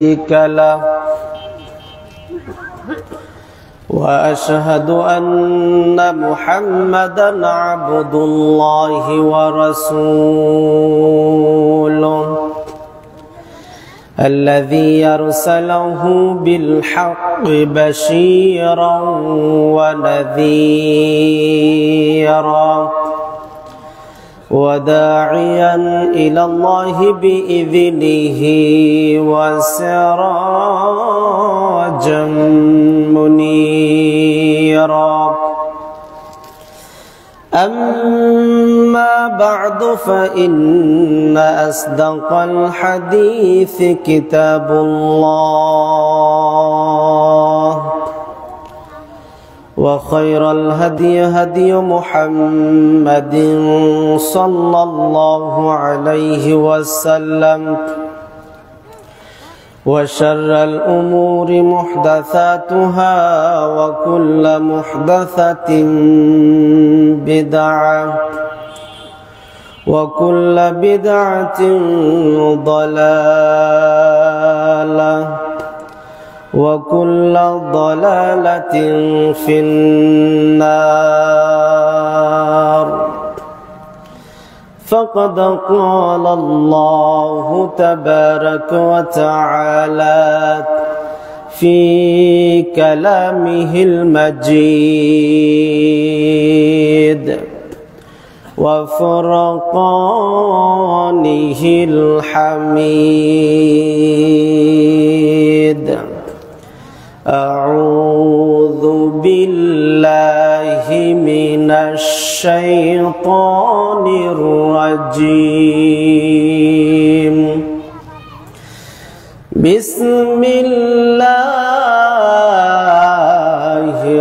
شريك له وأشهد أن محمدا عبد الله ورسوله الذي أرسله بالحق بشيرا ونذيرا وداعيا إلى الله بإذنه وسراجا منيرا أما بعد فإن أصدق الحديث كتاب الله وخير الهدي هدي محمد صلى الله عليه وسلم وشر الأمور محدثاتها وكل محدثة بدعة وكل بدعة ضلالة وكل ضلالة في النار. فقد قال الله تبارك وتعالى في كلامه المجيد وفرقانه الحميد. أعوذ بالله من الشيطان الرجيم. بسم الله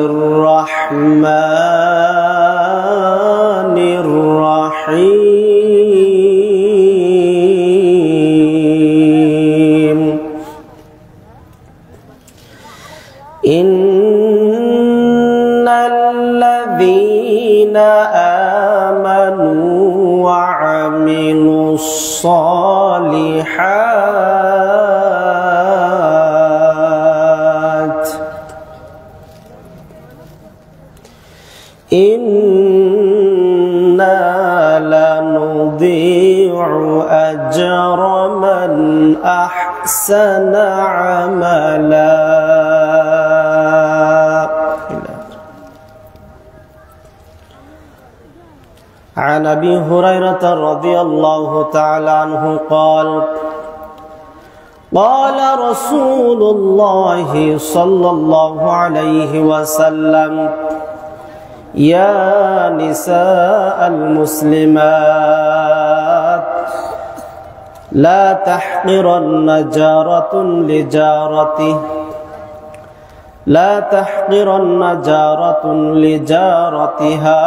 الرحمن الرحيم. إن الذين آمنوا وعملوا الصالحات إنا لنضيع أجر من أحسن عملا. عن أبي هريرة رضي الله تعالى عنه قال قال رسول الله صلى الله عليه وسلم يا نساء المسلمات لا تحقرن جارة لجارته لا تحقرن جارة لجارتها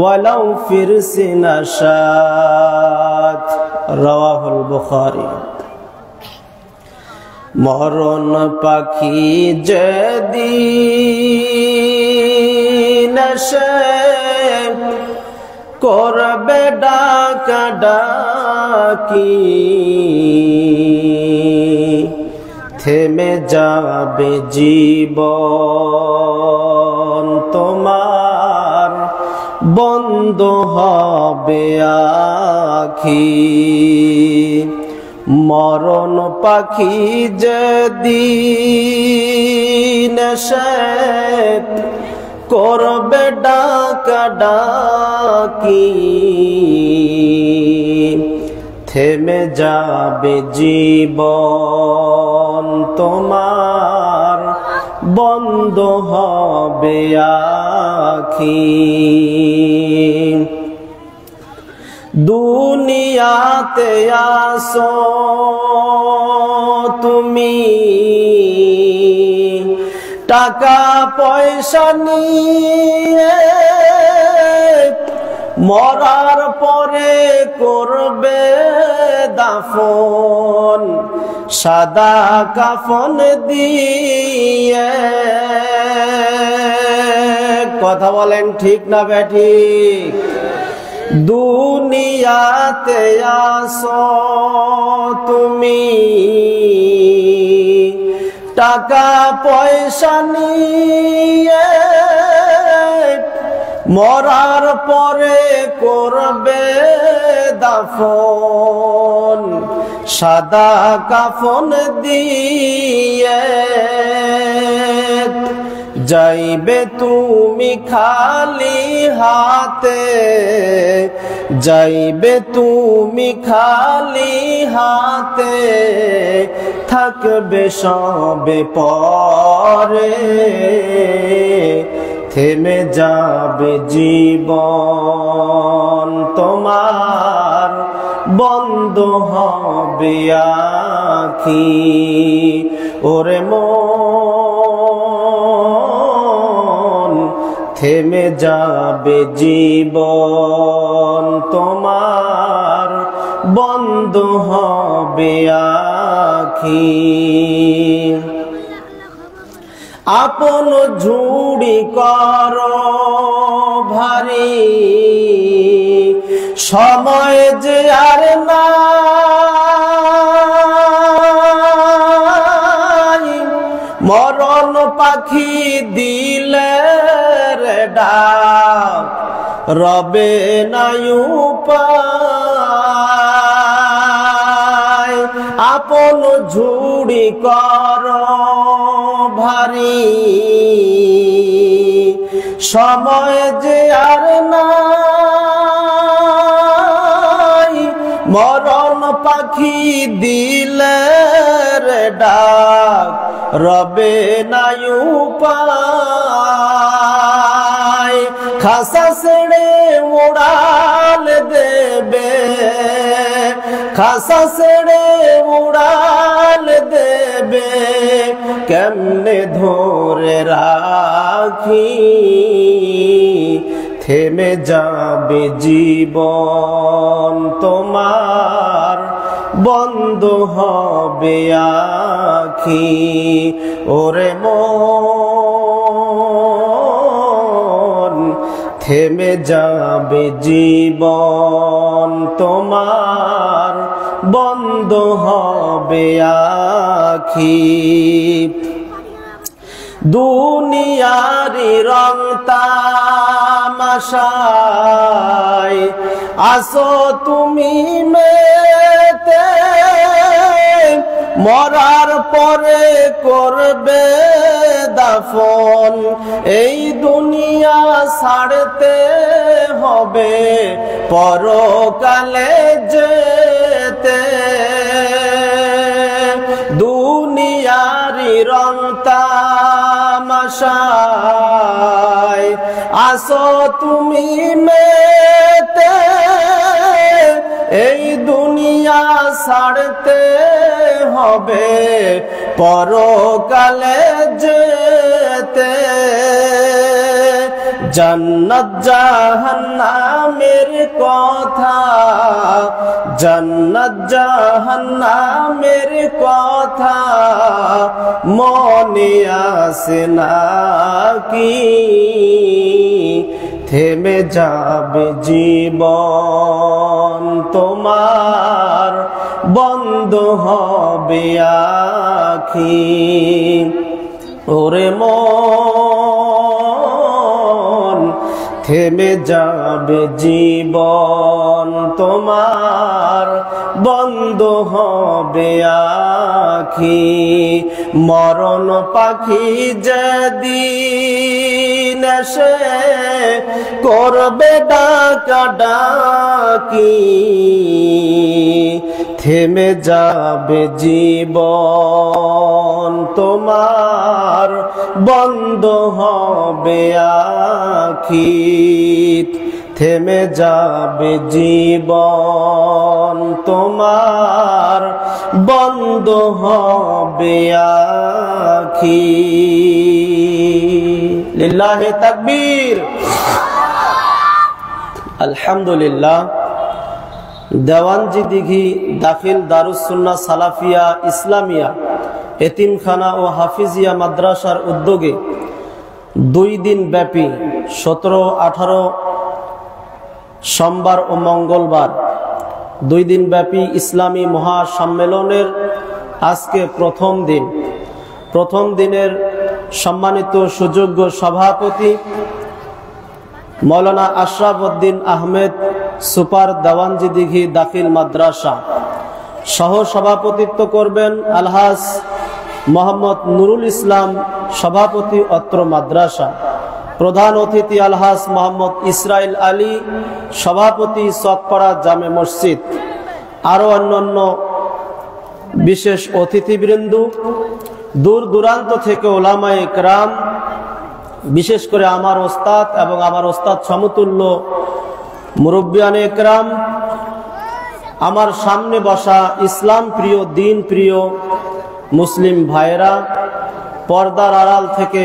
ولو فرس نشات. رواه البخاري. মরণ পাখি যেদিন এসে করবে ডাকাডাকি থেমে যাবে জীবন তোমার বন্ধ হবে আখি। মরণ পাখি যেদিন এসে করবে ডাকাডাকি থেমে যাবে জীবন তোমার বন্ধ হবে আখি। দুনিয়াতে আসো তুমি টাকা পয়সা নিয়ে মরার পরে করবে দাফন সাদা কাফন দিয়ে। কথা বলেন ঠিক না বেঠিক? দুনিয়াতে আসো তুমি টাকা পয়সা নিয়ে, মরার পরে করবে দাফন সাদা কাফন দিয়ে। যাইবে তুমি খালি হাতে, যাইবে তুমি খালি হাতে, থাকবে সবে পরে, থেমে যাবে জীবন তোমার, বন্ধ হবে আখি। ওরে মন, থেমে যাবে জীবন তোমার, বন্ধ হবে আখি। আপন ঝুড়ি করো ভারী, সময় যে আর নাই, মরণ পাখি দিলে রে ডাক, রবে নাই উপায়। আপন ঝুড়ি করো ভারী, সময় যে আর নাই, মরণ পাখি দিলে রে ডাক, রবে নাই উপায়। খাসা ছেড়ে উড়াল দেবে, খাসা ছেড়ে উড়াল দেবে, কেমনে ধরে রাখি, থেমে যাবে জীবন তোমার, বন্ধ হবে আখি। ওরে মন, থেমে যাবে জীবন তোমার, বন্ধ হবে আখি। দুনিয়ারি রং তামাশায় আসো তুমি মেতে, মরার পরে করবে দাফন, এই দুনিয়া ছাড়তে হবে পরকালে যেতে। দুনিয়ারি রং তামাশায় আসো তুমি মেতে, এই দুনিয়া ছাড়তে হবে পরকালে যেতে। জান্নাত জাহান্নামের কথা, জান্নাত জাহান্নামের কথা মনে আসে নাকি, থেমে যাবে জীবন তোমার, বন্ধ হবে আখি। ওরে মন, থেমে যাবে জীবন তোমার, বন্ধ হবে আখি। মরণ পাখি যেদিন এসে করবে ডাকা ডাকি, থেমে যাবে জীবন তোমার, বন্ধ হবে আখি। থেমে যাবে জীবন তোমার, বন্ধ হবে আখি। লিল্লাহে তাকবীর। আলহামদুলিল্লাহ। দেওয়ানজি দিঘি দাখিল দারুস সুন্নাহ সালাফিয়া ইসলামিয়া এতিমখানা ও হাফিজিয়া মাদ্রাসার উদ্যোগে 2 দিন ব্যাপী 17, 18 সোমবার ও মঙ্গলবার 2 দিন ব্যাপী ইসলামী মহাসম্মেলনের আজকে প্রথম দিনের সম্মানিত সুযোগ্য সভাপতি মৌলানা আশরাফ উদ্দিন আহমেদ সুপার দেওয়ানজি দিঘি দাখিল মাদ্রাসা, সহ সভাপতিত্ব করবেন আলহাজ মোহাম্মদ নুরুল ইসলাম, সভাপতি অত্র মাদ্রাসা। প্রধান অতিথি আলহাজ মোহাম্মদ ইসরাইল আলী, সভাপতি চকপাড়া জামে মসজিদ। আরো অন্যান্য বিশেষ অতিথিবৃন্দ, দূর দূরান্ত থেকে ওলামায়ে কেরাম, বিশেষ করে আমার ওস্তাদ এবং আমার ওস্তাদ সমতুল্য মুরব্বিয়ানে কেরাম, আমার সামনে বসা ইসলাম প্রিয়, দিন প্রিয় মুসলিম ভাইয়েরা, পর্দার আড়াল থেকে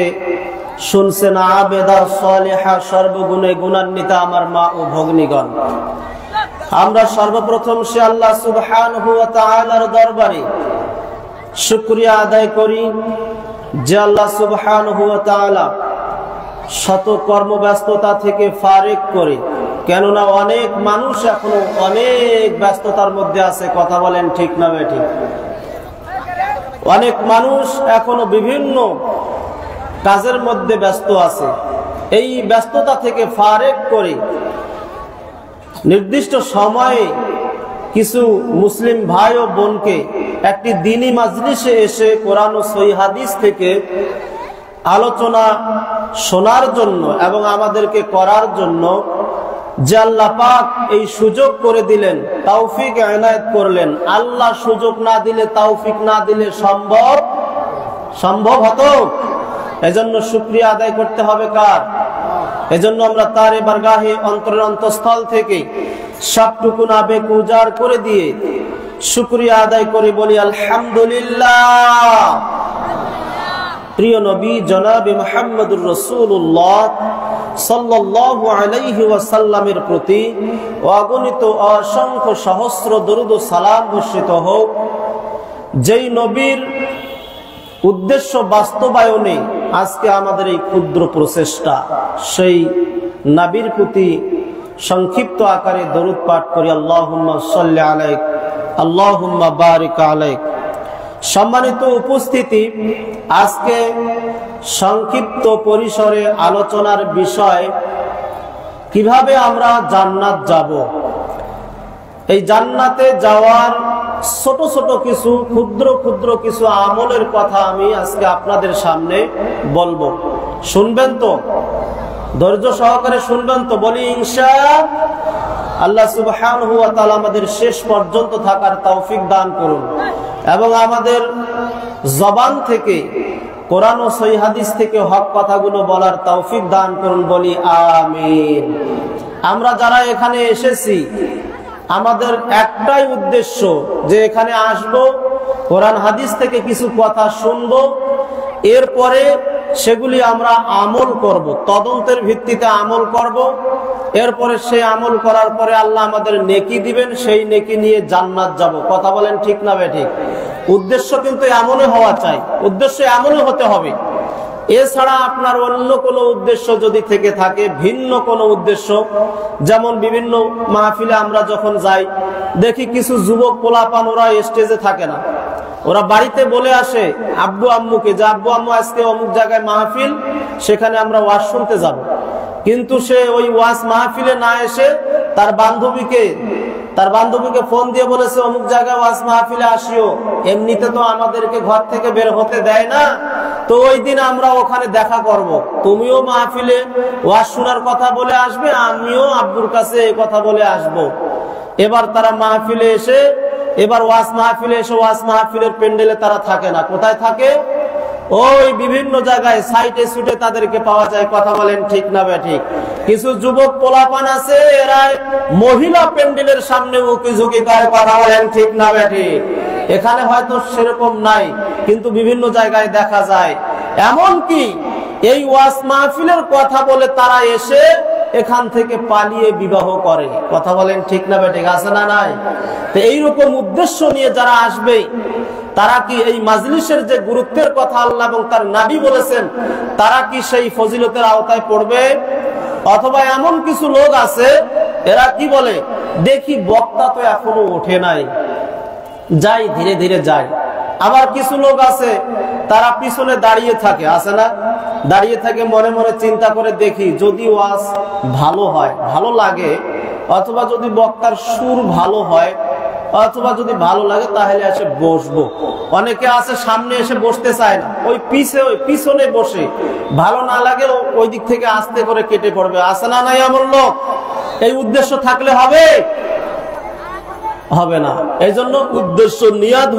শুনছেন আবেদা সালেহা, সর্বগুণে গুণান্বিতা আমার মা ও ভগ্নীগণ, আমরা সর্বপ্রথম সে আল্লাহ সুবহানাহু ওয়া তাআলার দরবারে শুকরিয়া আদায় করি যে আল্লাহ সুবহানাহু ওয়া তাআলা শত কর্মব্যস্ততা থেকে ফারেক করে, কেননা অনেক মানুষ এখনো অনেক ব্যস্ততার মধ্যে আছে, কথা বলেন ঠিক না বেঠিক? অনেক মানুষ এখনো বিভিন্ন কাজের মধ্যে ব্যস্ত আছে। এই ব্যস্ততা থেকে ফারেক করে নির্দিষ্ট সময়ে কিছু মুসলিম ভাই ও বোনকে একটি দ্বীনি মাজলিসে এসে কোরআন ও সহিহ হাদিস থেকে আলোচনা শোনার জন্য এবং আমাদেরকে করার জন্য যে আল্লাহ পাক এই সুযোগ করে দিলেন, তৌফিক এনায়েত করলেন। আল্লাহ সুযোগ না দিলে, তৌফিক না দিলে সম্ভব হতো? এজন্য শুকরিয়া আদায় করতে হবে কার? এজন্য আমরা তার বারগাহে অন্তরের অন্তঃস্থল থেকে সবটুকু আবেগ উজাড় করে দিয়ে শুকরিয়া আদায় করে বলি আলহামদুলিল্লাহ। প্রিয় নবী জনাবে মুহাম্মদুর রাসূলুল্লাহ সাল্লাল্লাহু আলাইহি ওয়াসাল্লামের প্রতি অগণিত অসংখ্য সহস্র দরুদ ও সালাম বর্ষিত হোক, যেই নবীর উদ্দেশ্য বাস্তবায়নে আজকে আমাদের এই ক্ষুদ্র প্রচেষ্টা, সেই নবীর প্রতি সংক্ষিপ্ত আকারে দরুদ পাঠ করি। আল্লাহুম্মা সাল্লি আলাইক, আল্লাহুম্মা বারিক আলাইক। সম্মানিত উপস্থিতি, আজকে সংক্ষিপ্ত পরিসরে আলোচনার বিষয় কিভাবে আমরা জান্নাত যাব। এই জান্নাতে যাওয়ার ছোট ছোট কিছু ক্ষুদ্র কিছু আমলের কথা আমি আজকে আপনাদের সামনে বলবো। শুনবেন তো? ধৈর্য সহকারে শুনবেন তো? বলি ইনশাআল্লাহ। সুবহানাহু ওয়া তাআলা আমাদের শেষ পর্যন্ত থাকার তৌফিক দান করুন এবং আমাদের জবান থেকে কোরআন ও সহিহ হাদিস থেকে হক কথাগুলো বলার তৌফিক দান করুন, বলি আমিন। আমরা যারা এখানে এসেছি, আমাদের একটাই উদ্দেশ্য যে এখানে আসব, কোরআন হাদিস থেকে কিছু কথা শুনব, এরপরে সেগুলি আমরা আমল করব, তদন্তের ভিত্তিতে আমল করব। এরপরে সেই আমল করার পরে আল্লাহ আমাদের নেকি দিবেন, সেই নেকি নিয়ে জান্নাত যাব। কথা বলেন ঠিক না বেঠিক? উদ্দেশ্য কিন্তু এমনই হওয়া চাই, উদ্দেশ্য এমনই হতে হবে। এছাড়া আপনার অন্য কোনো উদ্দেশ্য যদি থেকে থাকে, ভিন্ন কোনো উদ্দেশ্য, যেমন বিভিন্ন মাহফিলে আমরা যখন যাই দেখি কিছু যুবক পোলাপান, ওরা স্টেজে থাকে না, ওরা বাড়িতে বলে আসে আব্বু আম্মুকে যে আব্বু আম্মু আজকে অমুক জায়গায় মাহফিল, সেখানে আমরা ওয়াজ শুনতে যাব। কিন্তু সে ওই ওয়াজ মাহফিলে না এসে তার বান্ধবীকে ফোন দিয়ে বলেছে অমুক জায়গায় ওয়াজ মাহফিলে আসিও। এমনিতে তো আমাদেরকে ঘর থেকে বের হতে দেয় না, তো ওই দিন আমরা ওখানে দেখা করব। তুমিও মাহফিলে ওয়াজ শোনার কথা বলে আসবে, আমিও আব্বুর কাছে এই কথা বলে আসব। এবার তারা মাহফিলে এসে, এবার ওয়াজ মাহফিলে এসে ওয়াজ মাহফিলের প্যান্ডেলে তারা থাকে না। কোথায় থাকে? ওই বিভিন্ন জায়গায় সাইটে সুটে তাদেরকে পাওয়া যায়। কথা বলেন ঠিক না বেঠিক? কিছু যুবক পোলাপান আছে, এরা মহিলা প্যান্ডেলের সামনে উকি ঝুঁকি করে। কথা বলেন ঠিক না বেঠিক? এখানে হয়তো সেরকম নাই, কিন্তু বিভিন্ন জায়গায় দেখা যায়। এমন কি এই ওয়াজ মাহফিলের কথা বলে তারা এসে এখান থেকে পালিয়ে বিবাহ করে। কথা বলেন ঠিক না বেঠিক? আছে না নাই? তো এইরকম উদ্দেশ্য নিয়ে যারা আসবে, তারা কি এই মাজলিসের যে গুরুত্বের কথা আল্লাহ এবং তার নবী বলেছেন, তারা কি সেই ফজিলতের আওতায় পড়বে? অথবা এমন কিছু লোক আছে এরা কি বলে, দেখি বক্তা তো এখনো ওঠে নাই, যাই ধীরে ধীরে যাই। আবার কিছু লোক আছে তারা পিছনে দাঁড়িয়ে থাকে, আছে না, দাঁড়িয়ে থাকে, মনে মনে চিন্তা করে দেখি যদি ওয়াজ ভালো হয়, ভালো লাগে, অথবা যদি বক্তার সুর ভালো হয়, অথবা যদি ভালো লাগে তাহলে এসে বসবো। অনেকে আছে সামনে এসে বসতে চায় না, ওই পিছনে বসে, ভালো না লাগে ওই দিক থেকে আস্তে করে কেটে পড়বে, আছে না নাই এমন লোক? এই উদ্দেশ্য থাকলে হবে? হবে না। এই জন্য উদ্দেশ্য নিয়াত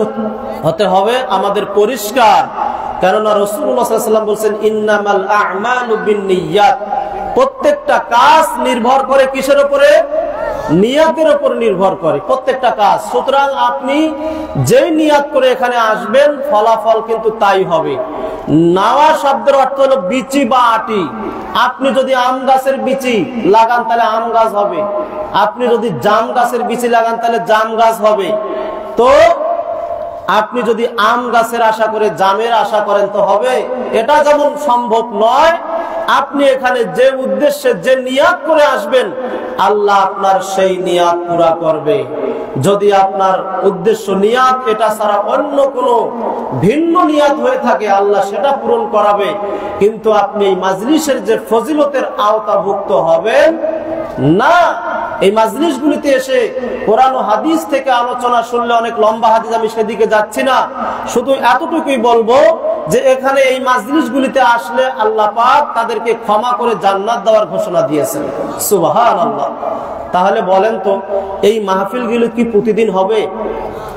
হতে হবে আমাদের পরিষ্কার। কেননা রাসূলুল্লাহ সাল্লাল্লাহু আলাইহি ওয়াসাল্লাম বলেছেন, ইন্নামাল আ'মালু বিন্নিয়াত। প্রত্যেকটা কাজ নির্ভর করে কিসের উপরে? নিয়াতের উপর নির্ভর করে প্রত্যেকটা কাজ। সুতরাং আপনি যেই নিয়াত করে এখানে আসবেন, ফলাফল কিন্তু তাই হবে। নাওয়া শব্দের অর্থ হলো বিচি বা আটি। আপনি যদি আম গাছের বিচি লাগান তাহলে আম গাছ হবে, আপনি যদি জাম গাছের বিচি লাগান তাহলে জাম গাছ হবে। তো আপনি যদি আম গাছের আশা করে জামের আশা করেন তো হবে? এটা যেমন সম্ভব নয়, আপনি এখানে যে উদ্দেশ্যে যে নিয়াত করে আসবেন, আল্লাহ আপনার সেই নিয়াত পুরা করবে। যদি আপনার উদ্দেশ্য নিয়াত এটা ছাড়া অন্য কোনো ভিন্ন নিয়াত হয়ে থাকে, আল্লাহ সেটা পূরণ করাবে, কিন্তু আপনি এই মাজলিসের যে ফজিলতের আওতাভুক্ত হবেন না। এই মাজলিসগুলিতে এসে কোরআন ও হাদিস থেকে আলোচনা শুনলে, অনেক লম্বা হাদিস, আমি সেদিকে যাচ্ছি না, শুধু এতটুকুই বলবো যে এখানে এই মাজলিসগুলিতে আসলে আল্লাহ পাক তাদেরকে ক্ষমা করে জান্নাত দেওয়ার ঘোষণা দিয়েছেন। সুবহানাল্লাহ। তাহলে বলেন তো, এই মাহফিলগুলো কি প্রতিদিন হবে?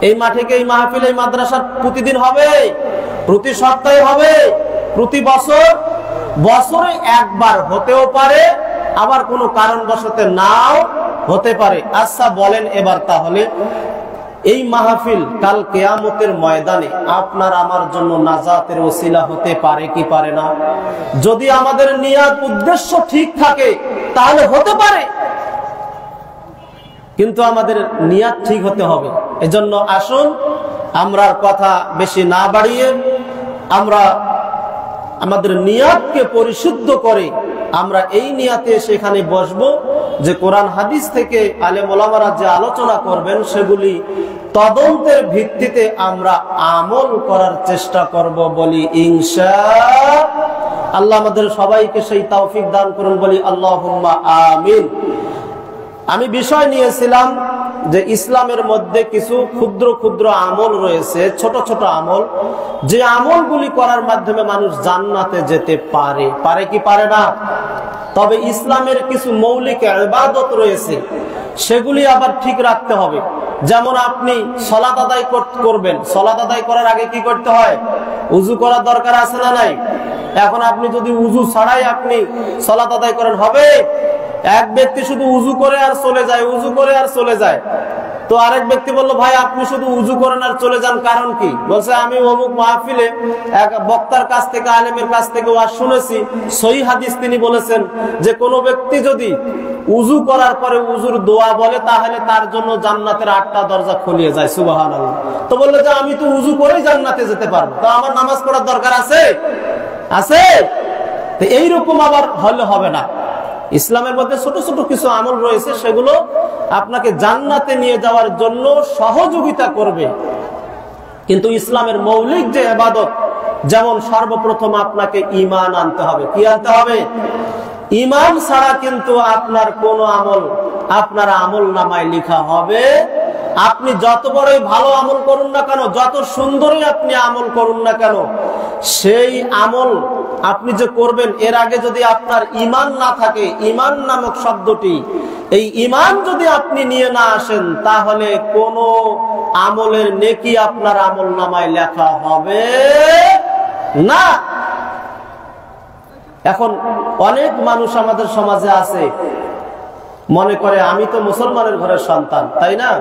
এই মাঠে কি এই মাহফিল, এই মাদ্রাসা প্রতিদিন হবে? প্রতি সপ্তাহে হবে? প্রতি বছরে একবার হতেও পারে, আবার কোনো কারণবশত নাও হতে পারে। আচ্ছা বলেন এবার, তাহলে এই মাহফিল কাল কিয়ামতের ময়দানে আপনার আমার জন্য নাজাতের ওসিলা হতে পারে কি পারে না? যদি আমাদের নিয়াত উদ্দেশ্য ঠিক থাকে তাহলে হতে পারে, কিন্তু আমাদের নিয়াত ঠিক হতে হবে। এজন্য আসুন আমরা কথা বেশি না বাড়িয়ে আমরা আমাদের নিয়াতকে পরিশুদ্ধ করে আমরা এই নিয়াতে সেখানে বসবো যে কোরআন হাদিস থেকে আলেম ওলামারা যে আলোচনা করবেন সেগুলি তদন্তের ভিত্তিতে আমরা আমল করার চেষ্টা করব বলি ইনশাআল্লাহ। আল্লাহ আমাদের সবাইকে সেই তৌফিক দান করুন বলি আল্লাহুম্মা আমিন। আমি বিষয় নিয়েছিলাম যে ইসলামের মধ্যে কিছু ক্ষুদ্র ক্ষুদ্র আমল রয়েছে, ছোট ছোট আমল, যে আমলগুলি করার মাধ্যমে মানুষ জান্নাতে যেতে পারে। পারে কি পারে না? তবে ইসলামের কিছু মৌলিক ইবাদত রয়েছে, সেগুলি আবার ঠিক রাখতে হবে। যেমন আপনি সালাত আদায় করবেন, সালাত আদায় করার আগে কি করতে হয়? উযু করার দরকার আছে না নাই? এখন আপনি যদি উযু ছাড়াই আপনি সালাত আদায় করেন, হবে? এক ব্যক্তি শুধু উযু করে আর চলে যায়, উযু করে আর চলে যায়। তো আরেক ব্যক্তি বলল, ভাই আপনি শুধু উযু করেন আর চলে যান, কারণ কি? বলছে, আমি অমুক মাহফিলে এক বক্তার কাছ থেকে, আলেমের কাছ থেকে ওয়াজ শুনেছি, সহিহ হাদিস তিনি বলেছেন যে কোন ব্যক্তি যদি উযু করার পরে উযুর দোয়া বলে তাহলে তার জন্য জান্নাতের 8টা দরজা খুলে যায়। সুবহানাল্লাহ। তো বলল যে আমি তো উযু করেই জান্নাতে যেতে পারবো, তো আমার নামাজ পড়ার দরকার আছে? আছে? তো এইরকম আবার হলে হবে না। ইসলামের মধ্যে ছোট ছোট কিছু আমল রয়েছে, সেগুলো আপনাকে জান্নাতে নিয়ে যাওয়ার জন্য সহযোগিতা করবে। কিন্তু ইসলামের মৌলিক যে ইবাদত, যেমন সর্বপ্রথম আপনাকে ঈমান আনতে হবে। কি আনতে হবে? ঈমান ছাড়া কিন্তু আপনার কোনো আমল আপনার আমল নামায় লেখা হবে। আপনি যত বড়ই ভালো আমল করুন না কেন, যত সুন্দরই আপনি আমল করুন না কেন, সেই আমল আপনি যে করবেন এর আগে যদি আপনার ঈমান না থাকে, ঈমান নামক শব্দটি, এই ঈমান যদি আপনি নিয়ে না আসেন, তাহলে কোন আমলের নেকি আপনার আমল নামায় লেখা হবে না। এখন অনেক মানুষ আমাদের সমাজে আছে, মনে করে আমি তো মুসলমানের ঘরের সন্তান, তাই না?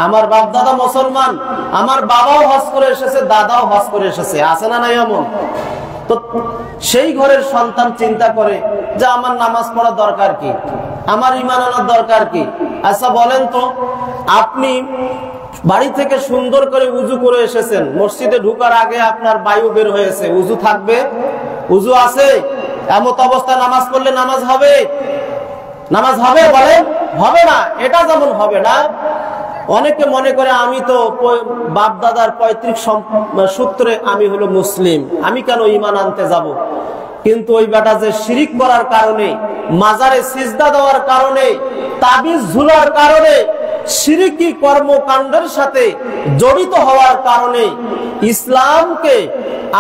আমার বাপ দাদা মুসলমান, আমার বাবাও হজ করে এসেছে, দাদাও হজ করে এসেছে, আছে না নাই এমন? তো সেই ঘরের সন্তান চিন্তা করে যে আমার নামাজ পড়ার দরকার কি, আমার ঈমান আনার দরকার কি? আচ্ছা বলেন তো, আপনি বাড়ি থেকে সুন্দর করে উযু করে এসেছেন, মসজিদে ঢোকার আগে আপনার বায়ু বের হয়েছে, উযু থাকবে? উযু আছে? এমত অবস্থায় নামাজ পড়লে নামাজ হবে? নামাজ হবে? বলেন হবে না। এটা যেমন হবে না, অনেকে মনে করে আমি তো বাপ দাদার পৈতৃক সূত্রে আমি হলো মুসলিম, আমি কেন ঈমান আনতে যাব। কিন্তু ওই বেটা যে শিরিক করার কারণে, মাজারে সিজদা দেওয়ার কারণে, তাবিজ ঝুলার কারণে, শিরিকি কর্মকাণ্ডের সাথে জড়িত হওয়ার কারণে, ইসলামকে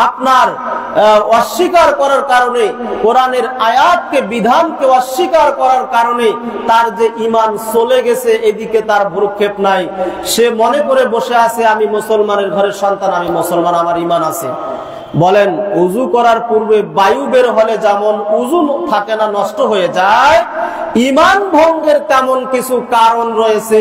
আপনার অস্বীকার করার কারণে, কোরআনের আয়াতকে বিধানকে অস্বীকার করার কারণে তার যে ঈমান চলে গেছে, এদিকে তার ভ্রুক্ষেপ নাই। সে মনে করে বসে আছে আমি মুসলমানের ঘরের সন্তান, আমি মুসলমান, আমার ঈমান আছে। বলেন, উযু করার পূর্বে বায়ু বের হলে যেমন উযু থাকে না, নষ্ট হয়ে যায়, ঈমান ভঙ্গের তেমন কিছু কারণ রয়েছে।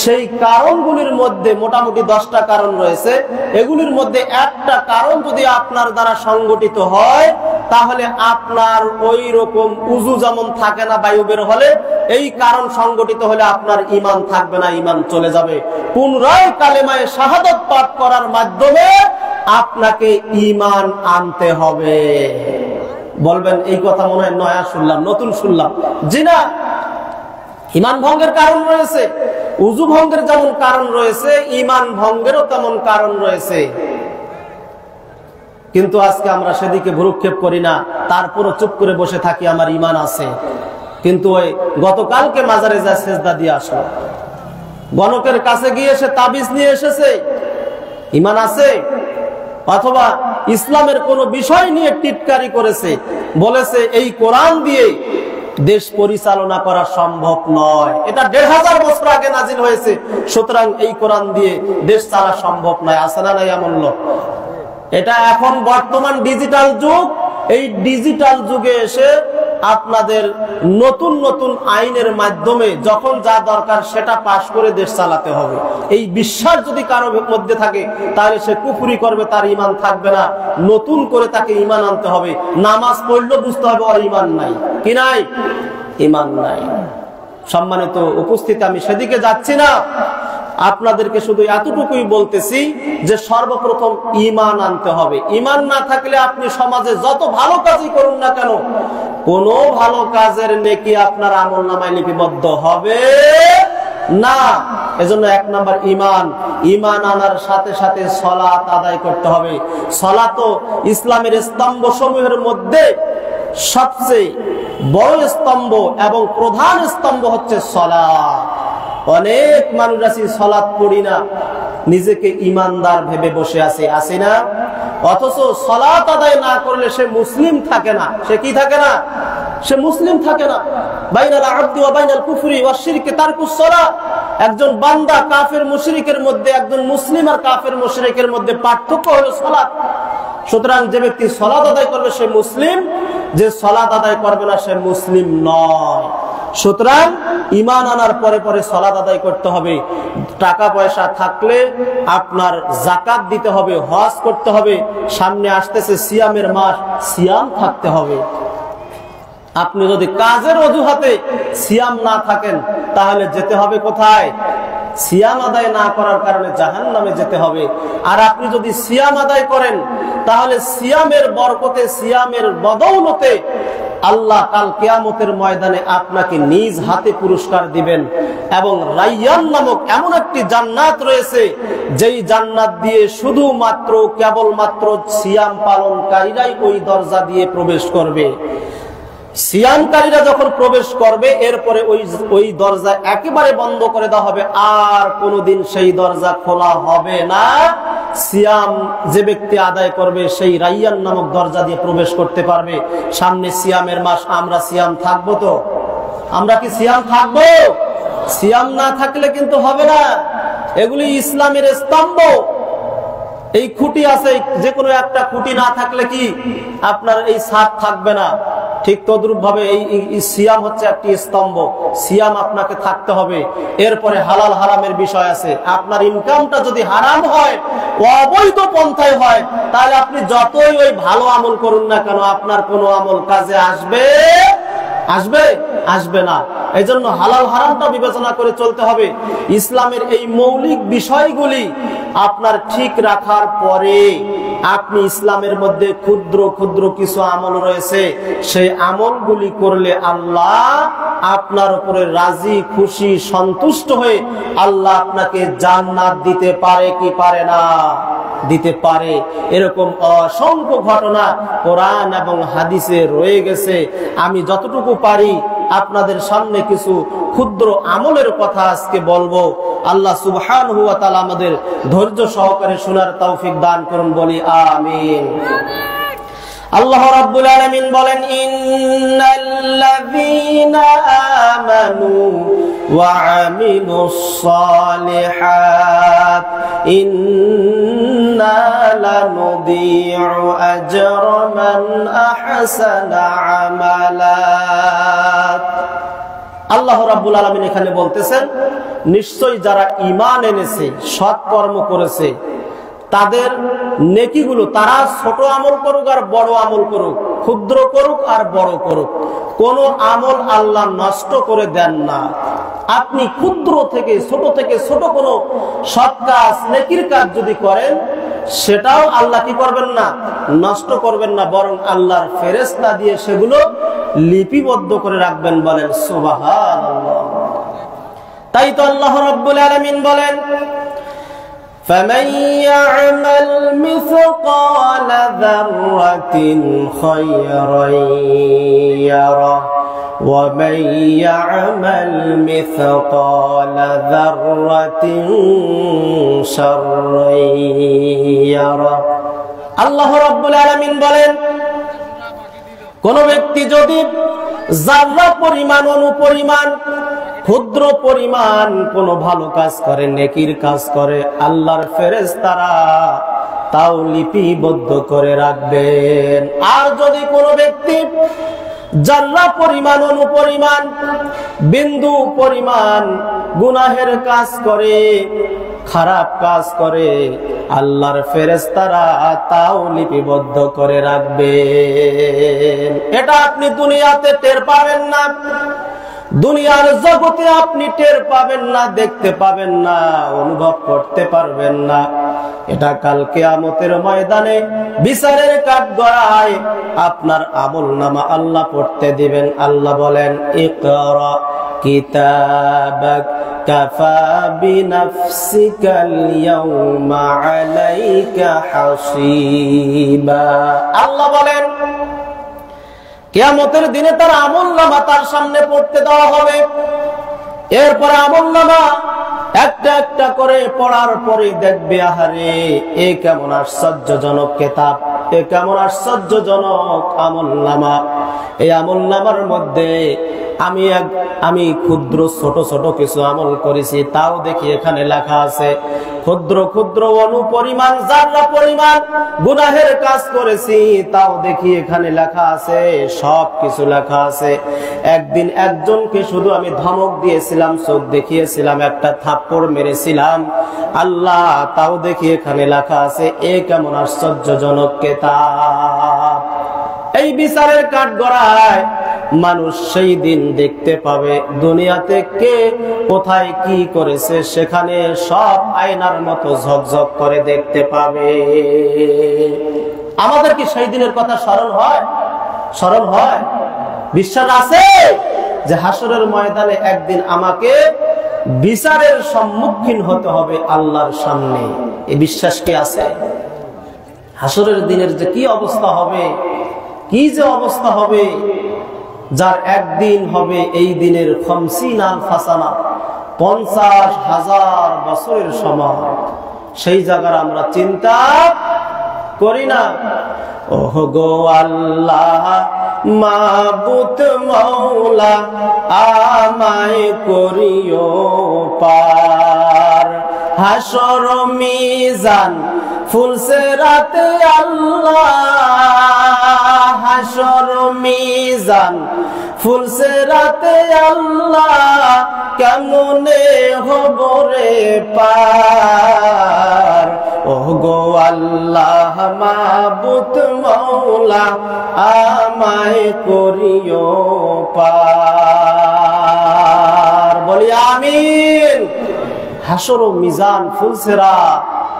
সেই কারণগুলির মধ্যে মোটামুটি 10টা কারণ রয়েছে। এগুলির মধ্যে একটা কারণ যদি আপনার দ্বারা সংগঠিত হয়, তাহলে আপনার ওই রকম উযু যেমন থাকে না বায়ু বের হলে, এই কারণ সংগঠিত হলে আপনার ঈমান থাকবে না, ঈমান চলে যাবে। পুনরায় কালেমায়ে শাহাদাত পাঠ করার মাধ্যমে আপনাকে ঈমান আনতে হবে। বলবেন এই কথা মনে হয় নয়া শুনলাম, নতুন শুনলাম। জি না, ঈমান ভঙ্গের কারণ রয়েছে। উযু ভঙ্গের যেমন কারণ রয়েছে, ঈমান ভঙ্গেরও তেমন কারণ রয়েছে। কিন্তু আজকে আমরা সেদিকে ভ্রুক্ষেপ করি না, তারপরও চুপ করে বসে থাকি আমার ঈমান আছে। কিন্তু ওই গতকালকে মাজারে যা সেজদা দিয়ে আসলো, গণকের কাছে গিয়ে সে তাবিজ নিয়ে এসেছে, ঈমান আছে। অথবা ইসলামের কোন বিষয় নিয়ে টিটকারি করেছে, বলেছে এই কোরআন দিয়ে দেশ পরিচালনা করা সম্ভব নয়, এটা 1500 বছর আগে নাজিল হয়েছে, সুতরাং এই কোরআন দিয়ে দেশ চালা সম্ভব নয়। আছে না নাই এমন লোক? এটা এখন বর্তমান ডিজিটাল যুগ। এই ডিজিটাল যুগে এসে আপনাদের নতুন নতুন আইনের মাধ্যমে যখন যা দরকার সেটা পাশ করে দেশ চালাতে হবে, এই বিশ্বাস যদি কারো মধ্যে থাকে, তাহলে সে কুফরি করবে, তার ঈমান থাকবে না। নতুন করে তাকে ঈমান আনতে হবে। নামাজ পড়লেও বুঝতে হবে ওর ঈমান নাই। কি নাই? ঈমান নাই। সম্মানিত উপস্থিতি, আমি সেদিকে যাচ্ছি না, আপনাদেরকে শুধু এতটুকুই বলতেছি যে সর্বপ্রথম ঈমান আনতে হবে। ঈমান না থাকলে আপনি সমাজে যত ভালো কাজই করুন না কেন, কোন ভালো কাজের নেকি আপনার আমলনামায় লিপিবদ্ধ হবে না। এজন্য 1 নাম্বার ঈমান। ঈমান আনার সাথে সাথে সালাত আদায় করতে হবে। সালাত ইসলামের স্তম্ভ সমূহের মধ্যে সবচেয়ে বড় স্তম্ভ এবং প্রধান স্তম্ভ হচ্ছে সালাত। অনেক মানুষ আছে সালাত পড়ি না, নিজেকে ঈমানদার ভেবে বসে আছে, আছে না? অথচ সালাত আদায় না করলে সে মুসলিম থাকে না। সে কি থাকে না? সে মুসলিম থাকে না। বাইনাল আবদি ওয়া বাইনাল কুফরি ওয়া শিরকি তারকুস সালাত। একজন বান্দা কাফের মুশরিকের মধ্যে, একজন মুসলিম আর কাফের মুশরিকের মধ্যে পার্থক্য হলো সালাত। সুতরাং যে ব্যক্তি সালাত আদায় করবে সে মুসলিম, যে সালাত আদায় করবে না সে মুসলিম নয়। সুতরাং ঈমান আনার পরে পরে সালাত আদায় করতে হবে। টাকা পয়সা থাকলে আপনার যাকাত দিতে হবে, হজ করতে হবে। সামনে আসতেছে সিয়ামের মাস, সিয়াম থাকতে হবে। আপনি যদি কাজের অজুহাতে সিয়াম না থাকেন, তাহলে যেতে হবে কোথায়? সিয়াম আদায় না করার কারণে জাহান্নামে যেতে হবে। আর আপনি যদি সিয়াম আদায় করেন, তাহলে সিয়ামের বরকতে, সিয়ামের বদৌলতে আল্লাহ কাল কিয়ামতের ময়দানে আপনাকে নিজ হাতে পুরস্কার দিবেন। এবং রাইয়ান নামক এমন একটি জান্নাত রয়েছে, যেই জান্নাত দিয়ে শুধুমাত্র কেবলমাত্র সিয়াম পালনকারীরাই ওই দরজা দিয়ে প্রবেশ করবে। সিয়ামকারীরা যখন প্রবেশ করবে, এরপরে ওই দরজা একেবারে বন্ধ করে দেওয়া হবে, আর কোনোদিন সেই দরজা খোলা হবে না। সিয়াম যে ব্যক্তি আদায় করবে সেই রাইয়ান নামক দরজা দিয়ে প্রবেশ করতে পারবে। সামনে সিয়ামের মাস, আমরা সিয়াম থাকবো তো? আমরা কি সিয়াম থাকবো? সিয়াম না থাকলে কিন্তু হবে না। এগুলি ইসলামের স্তম্ভ। এই খুঁটি আছে, যে কোনো একটা খুঁটি না থাকলে কি আপনার এই ছাদ থাকবে না। ঠিক তদ্রূপ ভাবে এই সিয়াম হচ্ছে একটি স্তম্ভ। সিয়াম আপনাকে থাকতে হবে। এরপরে হালাল হারামের বিষয় আছে। আপনার ইনকামটা যদি হারাম হয়, অবৈধ পন্থায় হয়, তাহলে আপনি যতই ওই ভালো আমল করুন না কেন, আপনার কোনো আমল কাজে আসবে? আসবে? আসবে না। এই জন্য হালাল হারামটা বিবেচনা করে চলতে হবে। ইসলামের এই মৌলিক বিষয়গুলি আপনার ঠিক রাখার পরে আপনি ইসলামের মধ্যে ক্ষুদ্র ক্ষুদ্র কিছু আমল রয়েছে, সেই আমলগুলি করলে আল্লাহ আপনার উপরে রাজি খুশি সন্তুষ্ট হয়ে আল্লাহ আপনাকে জান্নাত দিতে পারে কি পারে না? দিতে পারে। এরকম অসংখ্য ঘটনা কোরআন এবং হাদিসে রয়ে গেছে। আমি যতটুকু পারি আপনাদের সামনে কিছু ক্ষুদ্র আমলের কথা আজকে বলবো। আল্লাহ সুবহানাহু ওয়া তাআলা আমাদের ধৈর্য সহকারে শোনার তৌফিক দান করুন, বলি আমিন। আল্লাহ রাব্বুল আলামিন বলেন, ইন্নাল্লাযীনা আমানু ওয়া আমিলুস সালিহাত ইন্না লানুযী'ু আজরা মান আহসানা আমালা। আল্লাহ রাব্বুল আলামিন এখানে বলতেছেন, নিশ্চয়ই যারা ঈমান এনেছে, সৎ কর্ম করেছে, তাদের নেকিগুলো তারা ছোট আমল করুক আর বড় আমল করুক, ক্ষুদ্র করুক আর বড় করুক, কোন আমল আল্লাহ নষ্ট করে দেন না। আপনি ক্ষুদ্র থেকে ছোট কোনো সৎ কাজ, নেকির কাজ যদি করেন, সেটাও আল্লাহ কি করবেন না? নষ্ট করবেন না, বরং আল্লাহর ফেরেশতা দিয়ে সেগুলো লিপিবদ্ধ করে রাখবেন। বলেন সুবহানাল্লাহ। তাই তো আল্লাহ রাব্বুল আলামিন বলেন, فمن يعمل مثقال ذرة خيرا يره ومن يعمل مثقال ذرة شرا يره। আল্লাহ রাব্বুল আলামিন বলেন, কোন ব্যক্তি যদি যারা পরিমাণ, অনুপরিমাণ, ক্ষুদ্র পরিমাণ কোন ভালো কাজ করে, নেকির কাজ করে, আল্লাহর ফেরেশতারা তাও লিপিবদ্ধ করে রাখবেন। আর যদি কোনো ব্যক্তি যারা পরিমাণ, অনুপরিমাণ, বিন্দু পরিমাণ গুনাহের কাজ করে, খারাপ কাজ করে, আল্লাহর ফেরেশতারা তাও লিপিবদ্ধ করে রাখবেন। এটা আপনি দুনিয়াতে টের পাবেন না, দুনিয়ার জগতে আপনি টের পাবেন না, দেখতে পাবেন না, অনুভব করতে পারবেন না। এটা কাল কিয়ামতের ময়দানে বিচারের কাঠগড়ায় আপনার আমলনামা আল্লাহ পড়তে দিবেন। আল্লাহ বলেন, ইকরা কিতাবাক কাফা বিনাফসিকাল ইয়াউমা আলাইকা হাসিবা। আল্লাহ বলেন, কিয়ামতের দিনে তার আমলনামা তার সামনে পড়তে দেওয়া হবে। এরপরে আমলনামা একটা একটা করে পড়ার পরে দেখবে, আহারে এ কেমন আশ্চর্যজনক কিতাব, এ কেমন আশ্চর্যজনক আমলনামা। এই আমলনামার মধ্যে আমি ক্ষুদ্র ছোট কিছু আমল করেছি, তাও দেখি এখানে লেখা আছে। ক্ষুদ্র ক্ষুদ্র অনুপরিমাণ, যারা পরিমাণ গুনাহের কাজ করেছি, তাও দেখি এখানে লেখা আছে, সব কিছু লেখা আছে। একদিন একজনকে শুধু আমি ধমক দিয়েছিলাম, চোখ দেখিয়েছিলাম, একটা থাপ্পড় মেরেছিলাম, আল্লাহ তাও দেখি এখানে লেখা আছে। এ কেমন আশ্চর্যজনক কিতাব। এই বিচারের কাঠগড়ায় মানুষ সেই দিন দেখতে পাবে, দুনিয়াতে কে কোথায় কি করেছে, সেখানে সব আয়নার মতো ঝকঝক করে দেখতে পাবে। আমাদের কি সেই দিনের কথা স্মরণ হয়? স্মরণ হয়? বিশ্বাস আছে যে হাসরের ময়দানে একদিন আমাকে বিচারের সম্মুখীন হতে হবে আল্লাহর সামনে? এই বিশ্বাস কি আছে? হাসরের দিনের যে কি অবস্থা হবে, কি যে অবস্থা হবে, যার একদিন হবে এই দিনের 50,000 বছরের সমান। সেই জায়গার আমরা চিন্তা করি না। ওহ গো আল্লাহ মাবুদ মৌলা, আমায় করিও পার। হাসর মিজান ফুলসেরাতে আল্লাহ, হাসর মিজান ফুলসেরাতে আল্লাহ, কেমনে হব রে পার। ওহ গো আল্লাহ মাবুদ মৌলা, আমায় করিও পার। বলি আমিন। হাসর ও মিজান ফুলসেরা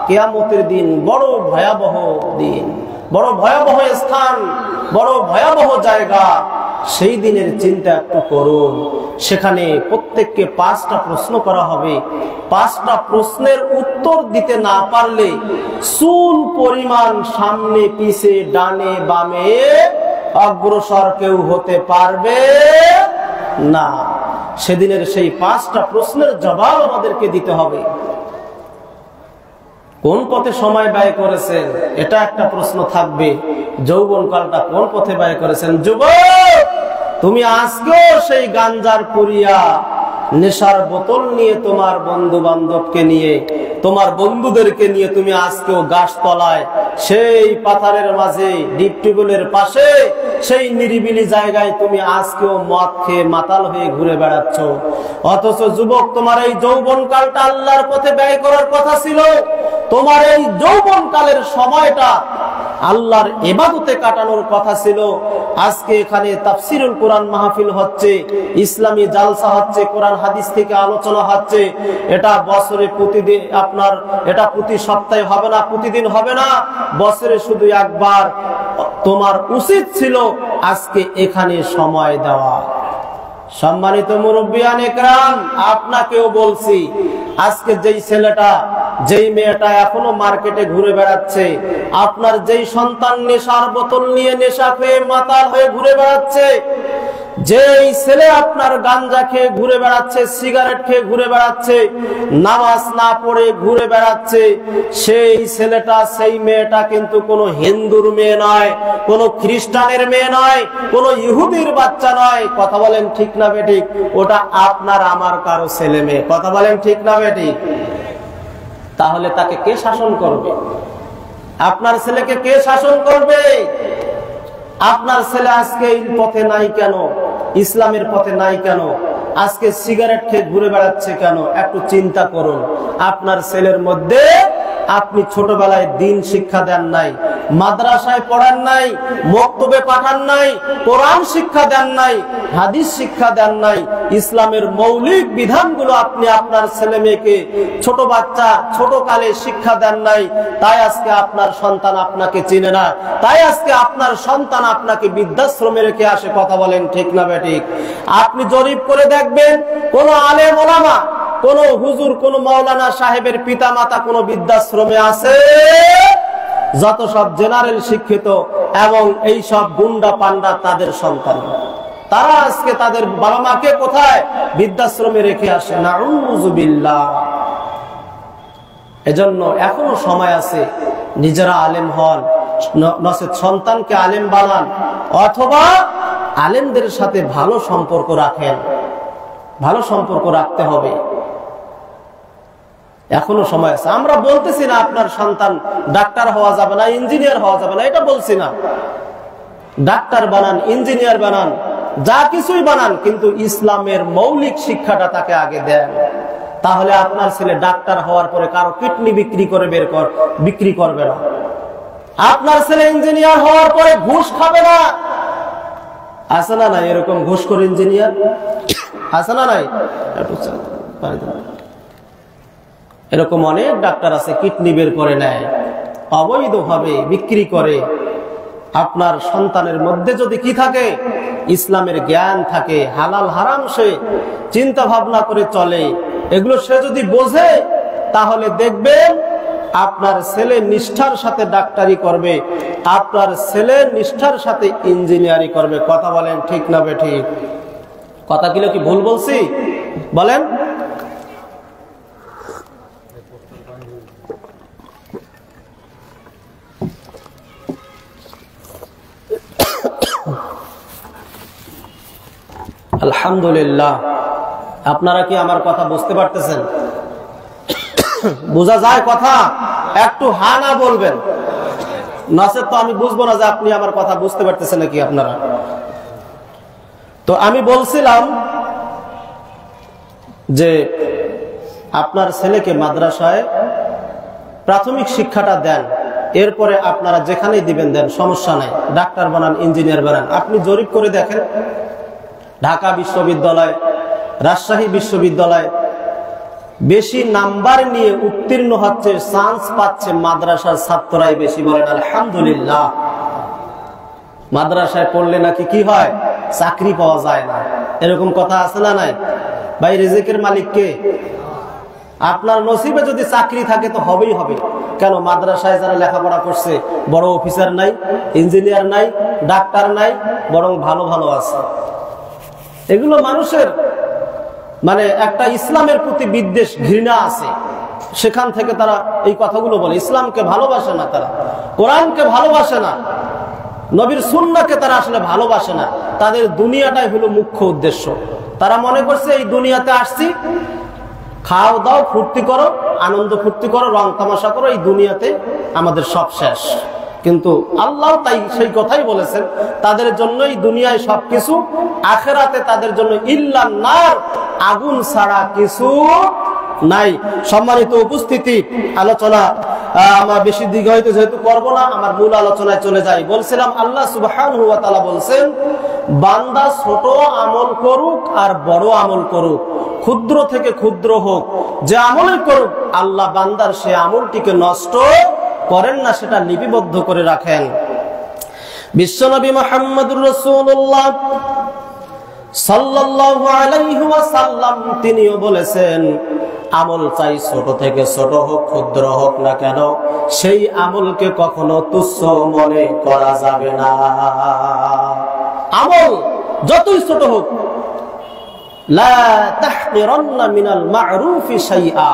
কিয়ামতের দিন বড় ভয়াবহ দিন, বড় ভয়াবহ স্থান, বড় ভয়াবহ জায়গা। সেই দিনের চিন্তা একটু করুন। সেখানে প্রত্যেককে 5টা প্রশ্ন করা হবে। 5টা প্রশ্নের উত্তর দিতে না পারলে চুল পরিমাণ সামনে পিছে ডানে বামে অগ্রসর কেউ হতে পারবে না। সেদিনের সেই 5টা প্রশ্নের জবাব আমাদেরকে দিতে হবে। কোন পথে সময় ব্যয় করেছেন, এটা একটা প্রশ্ন থাকবে। যৌবনকালটা কোন পথে ব্যয় করেছেন? যুবক, তুমি আজকেও সেই গাঞ্জার পুরিয়া নেশার বোতল নিয়ে তোমার বন্ধু বান্ধবকে নিয়ে, তোমার বন্ধুদেরকে নিয়ে তুমি আজকেও গাছতলায়, সেই পাথারের মাঝে, ডিপ টিউবওয়েলের পাশে, সেই নিরিবিলি জায়গায় তুমি আজকেও মদ খেয়ে মাতাল হয়ে ঘুরে বেড়াচ্ছ। অথচ যুবক, তোমার এই যৌবনকালটা আল্লাহর পথে ব্যয় করার কথা ছিল। তোমার এই যৌবনকালের সময়টা আল্লাহর ইবাদতে কাটানোর কথা ছিল। আজকে এখানে তাফসিরুল কোরআন মাহফিল হচ্ছে, ইসলামী জালসা হচ্ছে, কোরআন হাদিস থেকে আলোচনা হচ্ছে। এটা বছরে প্রতিদিন, আপনার এটা প্রতি সপ্তাহে হবে না, প্রতিদিন হবে না, বছরে শুধু একবার। তোমার উচিত ছিল আজকে এখানে সময় দেওয়া। সম্মানিত মুরব্বিয়ান ইকরাম, আপনাকেও বলছি, আজকে যেই ছেলেটা, যেই মেয়েটা এখনো মার্কেটে ঘুরে বেড়াচ্ছে, আপনার যেই সন্তান নেশার বোতল নিয়ে নেশা খেয়ে মাতাল হয়ে ঘুরে বেড়াচ্ছে, যেই ছেলে আপনার গাঞ্জা খেয়ে ঘুরে বেড়াচ্ছে, সিগারেট খেয়ে ঘুরে বেড়াচ্ছে, নামাজ না পড়ে ঘুরে বেড়াচ্ছে, সেই ছেলেটা, সেই মেয়েটা কিন্তু কোনো হিন্দুর মেয়ে নয়, কোনো খ্রিস্টানের মেয়ে নয়, কোনো ইহুদির বাচ্চা নয়। কথা বলেন ঠিক না বেঠিক? ওটা আপনার আমার কারো ছেলে মেয়ে। কথা বলেন ঠিক না বেঠিক? তাহলে তাকে কে শাসন করবে? আপনার ছেলেকে কে শাসন করবে? আপনার ছেলে আজকে এই পথে নাই কেন? ইসলামের পথে নাই কেন? আজকে সিগারেট খেয়ে ঘুরে বেড়াচ্ছে কেন? একটু চিন্তা করুন। আপনার ছেলের মধ্যে আপনি ছোটবেলায় দিন শিক্ষা দেন নাই, মাদ্রাসায় পড়ান নাই, মক্তবে পাঠান নাই, কোরআন শিক্ষা দেন নাই, হাদিস শিক্ষা দেন নাই, ইসলামের মৌলিক বিধানগুলো আপনি আপনার ছেলে মেয়েকে, ছোট বাচ্চা, ছোট কালে শিক্ষা দেন নাই। তাই আজকে আপনার সন্তান আপনাকে চিনে না, তাই আজকে আপনার সন্তান আপনাকে বৃদ্ধাশ্রমে রেখে আসে। কথা বলেন ঠিক না বেঠিক? আপনি জরিপ করে দেখবেন, কোন আলেম ওলামা, কোন হুজুর, কোন মাওলানা সাহেবের পিতা মাতা কোন বৃদ্ধাশ্রমে আছে? যত সব জেনারেল শিক্ষিত এবং এই সব গুন্ডা পান্ডা তাদের সন্তান, তারা আজকে তাদের বাবা মাকে কোথায়? বৃদ্ধাশ্রমে রেখে আসে। নাউযুবিল্লাহ। এজন্য এখনো সময় আছে, নিজেরা আলেম হন, নচেত সন্তানকে আলেম বানান, অথবা আলেমদের সাথে ভালো সম্পর্ক রাখেন। ভালো সম্পর্ক রাখতে হবে, এখনো সময় আছে। আমরা বলতেছি না আপনার সন্তান ডাক্তার হওয়া যাবে না, ইঞ্জিনিয়ার হওয়া যাবে না, এটা বলছি না। ডাক্তার বানান, ইঞ্জিনিয়ার বানান, যা কিছুই বানান, কিন্তু ইসলামের মৌলিক শিক্ষাটা তাকে আগে দেন। তাহলে আপনার ছেলে ডাক্তার হওয়ার পরে কারো কিডনি বিক্রি করবে না। আপনার ছেলে ইঞ্জিনিয়ার হওয়ার পরে ঘুষ খাবে না। আছে না নাই এরকম ঘুষখোর ইঞ্জিনিয়ার? আছে না নাই? এরকম অনেক ডাক্তার আছে, কিডনি বের করে নেয়, অবৈধভাবে বিক্রি করে। আপনার সন্তানের মধ্যে যদি কি থাকে? ইসলামের জ্ঞান থাকে, হালাল হারাম সে চিন্তা ভাবনা করে চলে, এগুলো সে যদি বোঝে, তাহলে দেখবেন আপনার ছেলে নিষ্ঠার সাথে ডাক্তারি করবে, আপনার ছেলে নিষ্ঠার সাথে ইঞ্জিনিয়ারিং করবে। কথা বলেন ঠিক না বেঠিক? কথা কি ভুল বলছি? বলেন। আলহামদুলিল্লাহ। আপনারা কি আমার কথা বুঝতে পারতেছেন? বোঝা যায় কথা? একটু হা না বলবেন, নচেত তো আমি বুঝবো না যে আপনি আমার কথা বুঝতে পারতেছেন নাকি আপনারা। তো আমি বলছিলাম যে আপনার ছেলেকে মাদ্রাসায় প্রাথমিক শিক্ষাটা দেন, এরপরে আপনারা যেখানেই দিবেন দেন, সমস্যা নাই। ডাক্তার বানান, ইঞ্জিনিয়ার বানান। আপনি জরিপ করে দেখেন, ঢাকা বিশ্ববিদ্যালয়, রাজশাহী বিশ্ববিদ্যালয়, বেশি নাম্বার নিয়ে উত্তীর্ণ হচ্ছে, চান্স পাচ্ছে মাদ্রাসার ছাত্ররাই বেশি। বলেন আলহামদুলিল্লাহ। মাদ্রাসায় পড়লে নাকি কি হয়? চাকরি পাওয়া যায় না, এরকম কথা আছে না নাই? ভাই রিজিকের মালিক কে? আপনার নসিবে যদি চাকরি থাকে তো হবেই হবে। কেন? মাদ্রাসায় যারা লেখাপড়া করছে বড় অফিসার নাই, ইঞ্জিনিয়ার নাই, ডাক্তার নাই, বরং ভালো ভালো আছে। এগুলো মানুষের মানে একটা ইসলামের প্রতি বিদ্বেষ, ঘৃণা আছে, সেখান থেকে তারা এই কথাগুলো বলে। ইসলামকে ভালোবাসে না তারা, কোরআনকে ভালোবাসে না, নবীর সুন্নাহকে তারা আসলে ভালোবাসে না। তাদের দুনিয়াটাই হলো মুখ্য উদ্দেশ্য। তারা মনে করছে এই দুনিয়াতে আসছি, খাও দাও, ফুর্তি করো, আনন্দ ফুর্তি করো, রং তামাশা করো, এই দুনিয়াতে আমাদের সব শেষ। কিন্তু আল্লাহ তাই সেই কথাই বলেছেন, তাদের জন্যই দুনিয়ায় সবকিছু, আখেরাতে তাদের জন্য ইল্লান নার, আগুন ছাড়া কিছু নাই। সম্মানিত উপস্থিতি, আলোচনা আমার বেশি দীর্ঘায়িত যেহেতু করব না, আমার মূল আলোচনায় চলে যাই। বলছিলাম আল্লাহ সুবহানাহু ওয়া তাআলা বলছেন, বান্দা ছোট আমল করুক আর বড় আমল করুক, ক্ষুদ্র থেকে ক্ষুদ্র হোক, যে আমলই করুক, আল্লাহ বান্দার সে আমলটিকে নষ্ট করেন না, সেটা লিপিবদ্ধ করে রাখেন। বিশ্বনবী মুহাম্মদুর রাসূলুল্লাহ সাল্লাল্লাহু আলাইহি ওয়াসাল্লাম তিনিও বলেছেন, আমল চাই ছোট থেকে ছোট হোক, ক্ষুদ্র হোক না কেন, সেই আমলকে কখনো তুচ্ছ মনে করা যাবে না। আমল যতই ছোট হোক, লা তাহকিরান্না মিনাল মা'রুফি শাইআ,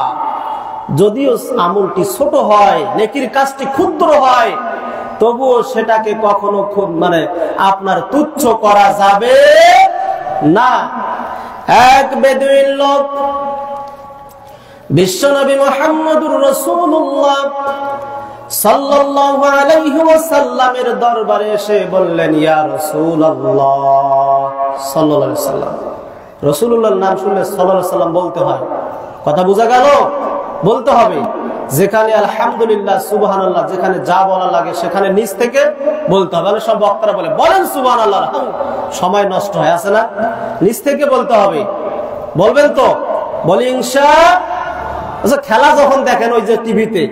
যদিও আমলটি ছোট হয়, নেকির কাজটি ক্ষুদ্র হয়, তবুও সেটাকে কখনো মানে আপনার তুচ্ছ করা যাবে না। এক বেদুইন লোক বিশ্বনবী মুহাম্মদুর রাসূলুল্লাহ সাল্লাল্লাহু আলাইহি ওয়াসাল্লামের দরবারে এসে বললেন, ইয়া রাসূলুল্লাহ সাল্লাল্লাহু আলাইহি ওয়াসাল্লাম। রাসূলুল্লাহর নাম শুনলে সাল্লাল্লাহু আলাইহি ওয়াসাল্লাম বলতে হয়। কথা বোঝা গেল? বলতে হবে। যেখানে আলহামদুলিল্লাহ, সুবহানাল্লাহ, যেখানে যা বলা লাগে সেখানে নিচ থেকে বলতে হবে। সব বক্তারা বলে বলেন সুবহানাল্লাহ, সময় নষ্ট হয়, আছে না? নিচ থেকে বলতে হবে। বলবেন তো? বলি ইনশাআল্লাহ। আচ্ছা, খেলা যখন দেখেন ওই যে টিভিতে,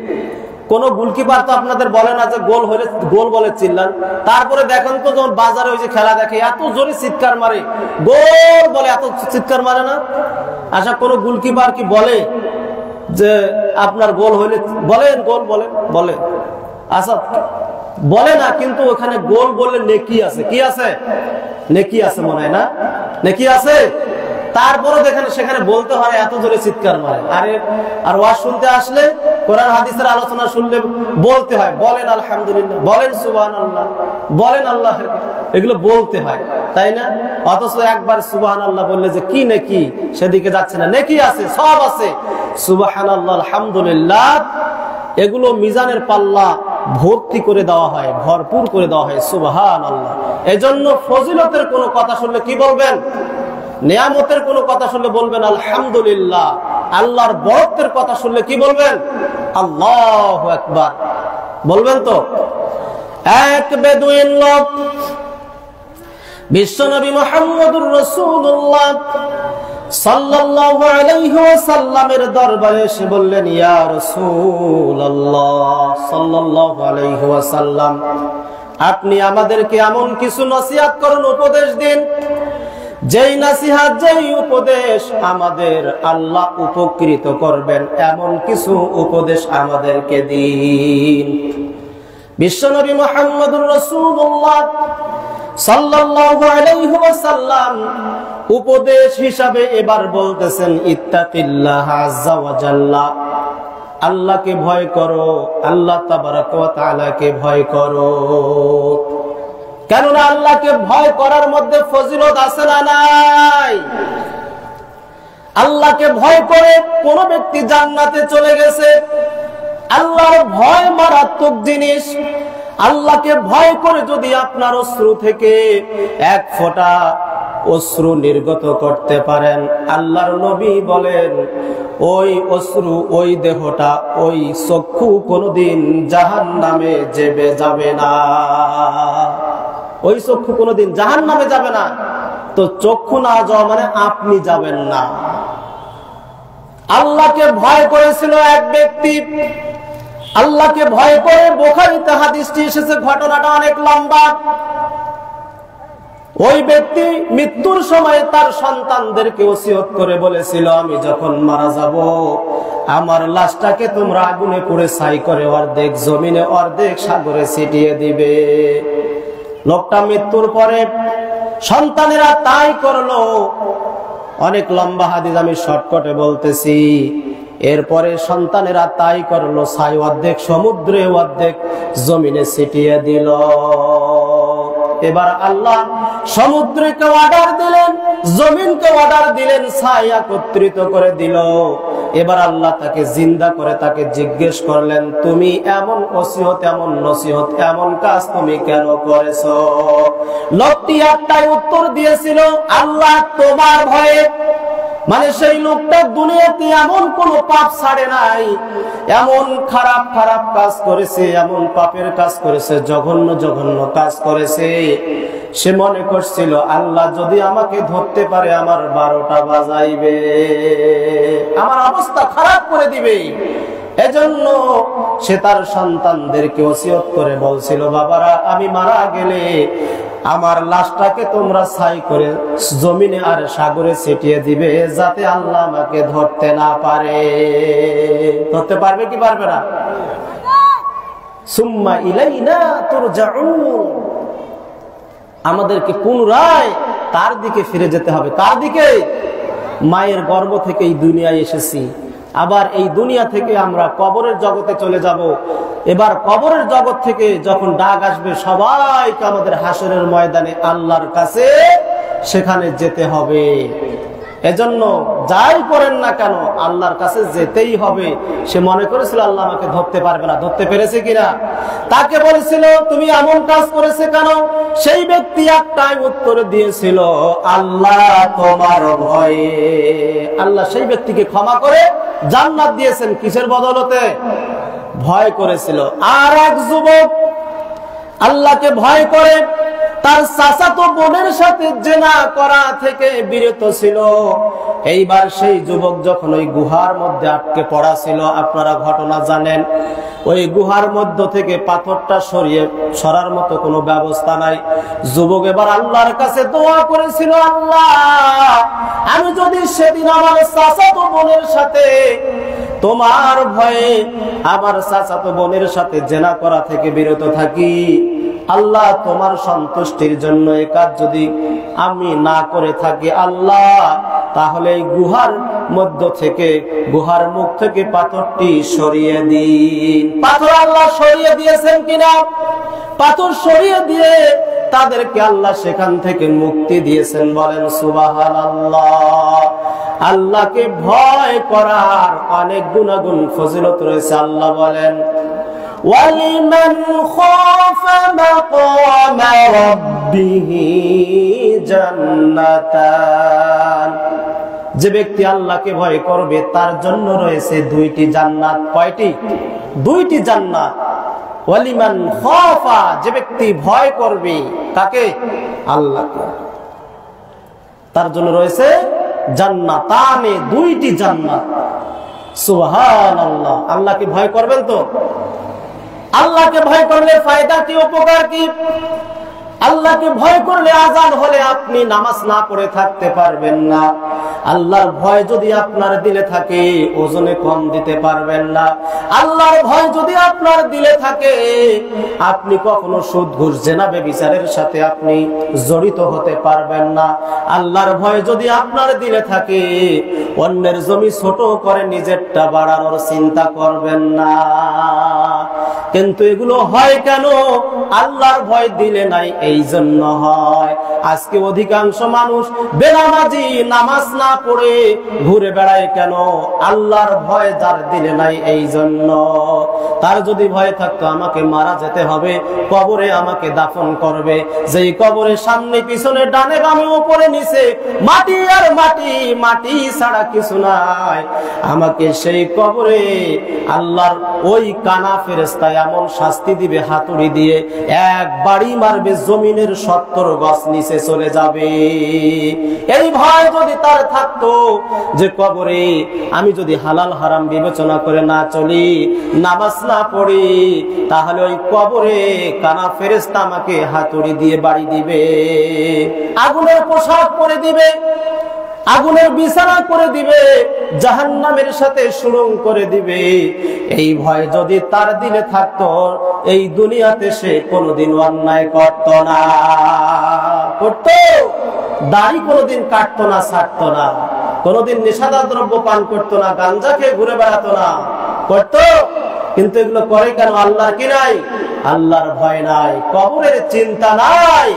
কোন গোলকিপার তো আপনাদের বলে না যে গোল হলে গোল বলে চিল্লান। তারপরে দেখেন তো যখন বাজারে ওই যে খেলা দেখে, এত জোরে চিৎকার মারে, গোল বলে এত চিৎকার মারে না? আচ্ছা, কোন গোলকিপার কি বলে যে আপনার গোল হইলে বলেন গোল বলেন? বলে? আচ্ছা, বলে না, কিন্তু ওখানে গোল বললে নেকি আছে। কি আছে? নেকি আছে মনে হয় না? নেকি আছে। তারপরে দেখেন সেখানে বলতে হয়, এত জোরে চিৎকার মারে। আরে আর ওয়াজ শুনতে আসলে, কোরআন হাদিসের আলোচনা শুনলে বলতে হয়, বলেন আলহামদুলিল্লাহ, বলেন সুবহানাল্লাহ, বলেন আল্লাহ, এগুলো বলতে হয়, তাই না? অথচ একবার সুবহানাল্লাহ বললে যে কি নেকি, সেদিকে যাচ্ছে না। নেকি আছে, সব আছে, সুবহানাল্লাহ, আলহামদুলিল্লাহ, এগুলো মিজানের পাল্লা ভর্তি করে দেওয়া হয়, ভরপুর করে দেওয়া হয়। সুবহানাল্লাহ। এজন্য ফজিলতের কোনো কথা শুনলে কি বলবেন? নিয়ামতের কোনো কথা শুনলে বলবেন আলহামদুলিল্লাহ। আল্লাহর বরকতের কথা শুনলে কি বলবেন? আল্লাহু আকবার। বলবেন তো? এক বেদুইন লোক বিশ্বনবী মুহাম্মদুর রাসূলুল্লাহ সাল্লাল্লাহু আলাইহি ওয়াসাল্লামের দরবারে এসে বললেন, ইয়া রাসূলুল্লাহ সাল্লাল্লাহু আলাইহি ওয়াসাল্লাম, আপনি আমাদেরকে এমন কিছু নসিহত করুন, উপদেশ দিন, যেই নসিহত, যেই উপদেশ আমাদের আল্লাহ উপকৃত করবেন, এমন কিছু উপদেশ আমাদেরকে দিন। বিশ্বনবী মুহাম্মদুর রাসূলুল্লাহ সাল্লাল্লাহু আলাইহি ওয়াসাল্লাম উপদেশ হিসাবে এবার বলতেছেন, ইত্তাকিল্লাহ আযজা ওয়া জাল্লা, আল্লাহকে ভয় করো, আল্লাহ তাবারাক ওয়া তাআলাকে ভয় করো। কেননা আল্লাহকে ভয় করার মধ্যে ফজিলত আছে না নাই? আল্লাহকে ভয় করে কোন ব্যক্তি জান্নাতে চলে গেছে। আল্লাহর ভয় মারাত্মক জিনিস। আল্লাহকে ভয় করে যদি আপনার অশ্রু থেকে এক ফোঁটা অশ্রু নির্গত করতে পারেন, আল্লাহর নবী বলেন, ওই অশ্রু, ওই দেহটা, ওই চক্ষু কোনদিন জাহান্নামে যাবে না। ওই চক্ষু কোনদিন জাহান্নামে যাবে না। তো চক্ষু না যাওয়া মানে আপনি যাবেন না। আল্লাহকে ভয় করেছিল এক ব্যক্তি, আল্লাহকে ভয় করে বুখারীতে হাদিসটি এসেছে, ঘটনাটা অনেক লম্বা। ওই ব্যক্তি মৃত্যুর সময় তার সন্তানদেরকে ওসিয়ত করে বলেছিল, আমি যখন মারা যাব আমার লাশটাকে তোমরা আগুনে পুড়ে ছাই করে অর্ধেক জমিনে অর্ধেক সাগরে ছিটিয়ে দিবে। লোকটা মৃত্যুর পরে সন্তানেরা তাই করলো। অনেক লম্বা হাদিস, আমি শর্টকাটে বলতেছি। এরপরে সন্তানেরা তাই করলো, ছাই অর্ধেক সমুদ্রে অর্ধেক জমিনে ছিটিয়ে দিল। এবার আল্লাহ সমুদ্রকে অর্ডার দিলেন, জমিনকে অর্ডার দিলেন, ছাই একত্রিত করে দিল। এবার আল্লাহ তাকে জিন্দা করে তাকে জিজ্ঞেস করলেন, তুমি এমন ওসিয়ত, এমন নসিহত, এমন কাজ তুমি কেন করেছো? লোকটি একটাই উত্তর দিয়েছিল, আল্লাহ তোমার ভয়ে। মানে সেই লোকটা দুনিয়াতে এমন কোন পাপ ছাড়ে নাই, এমন খারাপ খারাপ কাজ করেছে, এমন পাপের কাজ করেছে, জঘন্য জঘন্য কাজ করেছে। সে মনে করছিল আল্লাহ যদি আমাকে ধরতে পারে আমার 12টা বাজাইবে, আমার অবস্থা খারাপ করে দিবে। এজন্য সে তার সন্তানদেরকে ওসিয়ত করে বলছিল, বাবারা আমি মারা গেলে আমার লাশটাকে তোমরা ছাই করে জমিনে আর সাগরে ছিটিয়ে দিবে, যাতে আল্লাহ আমাকে ধরতে না পারে। ধরতে পারবে কি পারবে না? সুম্মা ইলাইনা তুরজাউন, আমাদেরকে পুনরায় তার দিকে ফিরে যেতে হবে। কার দিকে? মায়ের গর্ভ থেকে এই দুনিয়ায় এসেছি, আবার এই দুনিয়া থেকে আমরা কবরের জগতে চলে যাব। এবার কবরের জগৎ থেকে যখন ডাক আসবে সবাইকে আমাদের হাসরের ময়দানে আল্লাহর কাছে সেখানে যেতে হবে। এজন্য যাই করেন না কেন আল্লাহর কাছে যেতেই হবে। সে মনে করেছিল আল্লাহ আমাকে ধরতে পারবে না, ধরতে পেরেছে কিনা? তাকে বলেছিল তুমি এমন কাজ করেছে কেন? সেই ব্যক্তি একটাই উত্তর দিয়েছিল, আল্লাহ তোমার ভয়ে। আল্লাহ সেই ব্যক্তিকে ক্ষমা করে জান্নাত দিয়েছেন। কিসের বদলতে? ভয় করেছিল। আর এক যুবক আল্লাহকে ভয় করে তার চাচাতো বোনের সাথে জিনা করা থেকে বিরত ছিল। এইবার সেই যুবক যখন ওই গুহার মধ্যে আটকে পড়া ছিল, আপনারা ঘটনা জানেন, ওই গুহার মধ্য থেকে পাথরটা সরার মতো কোনো ব্যবস্থা নাই। যুবক এবার আল্লাহর কাছে দোয়া করেছিল, আল্লাহ আমি যদি সেদিন আমার চাচাতো বোনের সাথে তোমার ভয়ে আমার চাচাতো বোনের সাথে জিনা করা থেকে বিরত থাকি, আল্লাহ তোমার সন্তুষ্টির জন্য এই কাজ যদি আমি না করে থাকি আল্লাহ, তাহলে এই গুহার মধ্য থেকে, গুহার মুখ থেকে পাথরটি সরিয়ে দিন। পাথর আল্লাহ সরিয়ে দিয়েছেন কিনা? পাথর সরিয়ে দিয়ে তাদেরকে আল্লাহ সেখান থেকে মুক্তি দিয়েছেন। বলেন সুবহানাল্লাহ। আল্লাহকে ভয় করার অনেক গুণাগুণ ফজিলত রয়েছে। আল্লাহ বলেন, ওয়ালিমান খাফা মাকামা রাব্বিহি জান্নাতান, যে ব্যক্তি আল্লাহকে ভয় করবে তার জন্য রয়েছে 2টি জান্নাত। কয়টি? 2টি জান্নাত। ওয়ালিমান খাফা, যে ব্যক্তি ভয় করবে কাকে? আল্লাহকে, তার জন্য রয়েছে জান্নাতানে, 2টি জান্নাত। সুবহানাল্লাহ। আল্লাহকে ভয় করবেন তো? আল্লাহকে ভয় করলে ফায়দা কি, উপকার কি? আল্লাহকে ভয় করলে আযান হলে আপনি নামাজ না পড়ে থাকতে পারবেন না। আল্লাহর ভয় যদি আপনার দিলে থাকে ওজনে কম দিতে পারবেন না। আল্লাহর ভয় যদি আপনার দিলে থাকে আপনি কখনো সুদ ঘুষ জেনা ব্যভিচারের সাথে আপনি জড়িত হতে পারবেন না। আল্লাহর ভয় যদি আপনার দিলে থাকে অন্যের জমি ছোট করে নিজেরটা বাড়ানোর চিন্তা করবেন না। কিন্তু এগুলো হয় কেন? আল্লাহর ভয় দিলে নাই, এই জন্য হয়। আজকে অধিকাংশ মানুষ বেনামাজি, নামাজ না পড়ে ঘুরে বেড়ায় কেন? আল্লাহর ভয় যার দিলে নাই, এই জন্য। তার যদি ভয় থাকতো আমাকে মারা যেতে হবে, কবরে আমাকে দাফন করবে, যেই কবরের সামনে পিছনে ডানে বামে উপরে নিচে মাটি আর মাটি, মাটি ছাড়া কিছু নাই, আমাকে সেই কবরে আল্লাহর ওই কানা ফেরেশতায় এমন শাস্তি দিবে হাতুড়ি দিয়ে, এক বাড়ি মারবে, জমিনের 70 গজ নিচে চলে যাবে। এই ভয় যদি তার থাকতো যে কবরে আমি যদি হালাল হারাম বিবেচনা করে না চলি, নামাজ না পড়ি, তাহলে ওই কবরে কানা ফেরেশতা আমাকে হাতুড়ি দিয়ে বাড়ি দিবে, আগুনের পোশাক পরে দিবে, আগুনের বিছানা করে দিবে, জাহান্নামের সাথে সুরং করে দিবে। এই ভয় যদি তার দিলে থাকতো, এই দুনিয়াতে সে কোনোদিন অন্যায় করত না। করতো? দাড়ি কোনোদিন কাটতো না, ছাড়তো না, কোনোদিন নেশাদার দ্রব্য পান করতো না, গাঞ্জা খেয়ে ঘুরে বেড়াতো না। করতো? কিন্তু এগুলো করে কেন? আল্লাহর কি নাই? আল্লাহর ভয় নাই, কবরের চিন্তা নাই।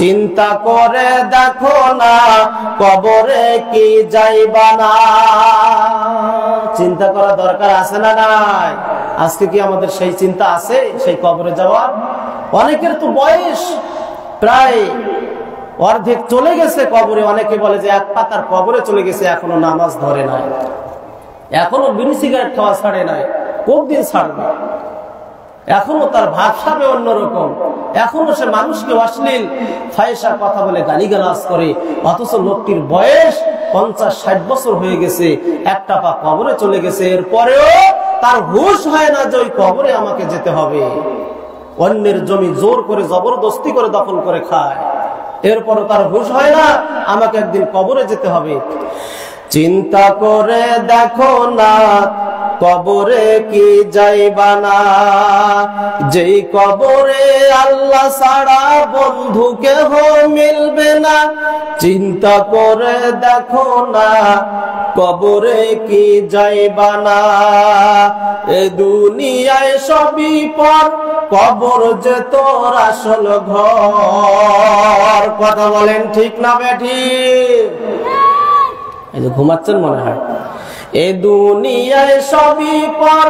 চিন্তা করে দেখো না কবরে কি যাইবা না। চিন্তা করা দরকার আছে না নাই? আজকে কি আমাদের সেই চিন্তা আছে, সেই কবরে যাওয়ার? অনেকের তো বয়স প্রায় অর্ধেক চলে গেছে কবরে, অনেকে বলে যে এক পাতার কবরে চলে গেছে, এখনো নামাজ ধরে নাই, এখনো বিড়ি সিগারেট খাওয়া ছাড়ে নাই, কতদিন ছাড়বে? এখনো তার ভাবসাবে অন্যরকম, এখনো সে মানুষকে অশ্লীল ফাহিশা কথা বলে গালিগালাজ করে, অথচ লোকটির বয়স 50-60 বছর হয়ে গেছে, একটা পা কবরে চলে গেছে, এরপরেও তার হুঁশ হয় না যে ওই কবরে আমাকে যেতে হবে। অন্যের জমি জোর করে জবরদস্তি করে দখল করে খায়, এরপরও তার হুঁশ হয় না আমাকে একদিন কবরে যেতে হবে। চিন্তা করে দেখো না কবরে কি যাইবা না, যেই কবরে আল্লাহ ছাড়া বন্ধু কেহ মিলবে না। চিন্তা করে দেখো না কবরে কি যাইবা না, এ দুনিয়ায় সবই পর, কবর যে তোর আসল ঘর। কথা বলেন ঠিক না বেঠিক? এই যে ঘুমাচ্ছেন মনে হয়। এ দুনিয়ায় সবই পর,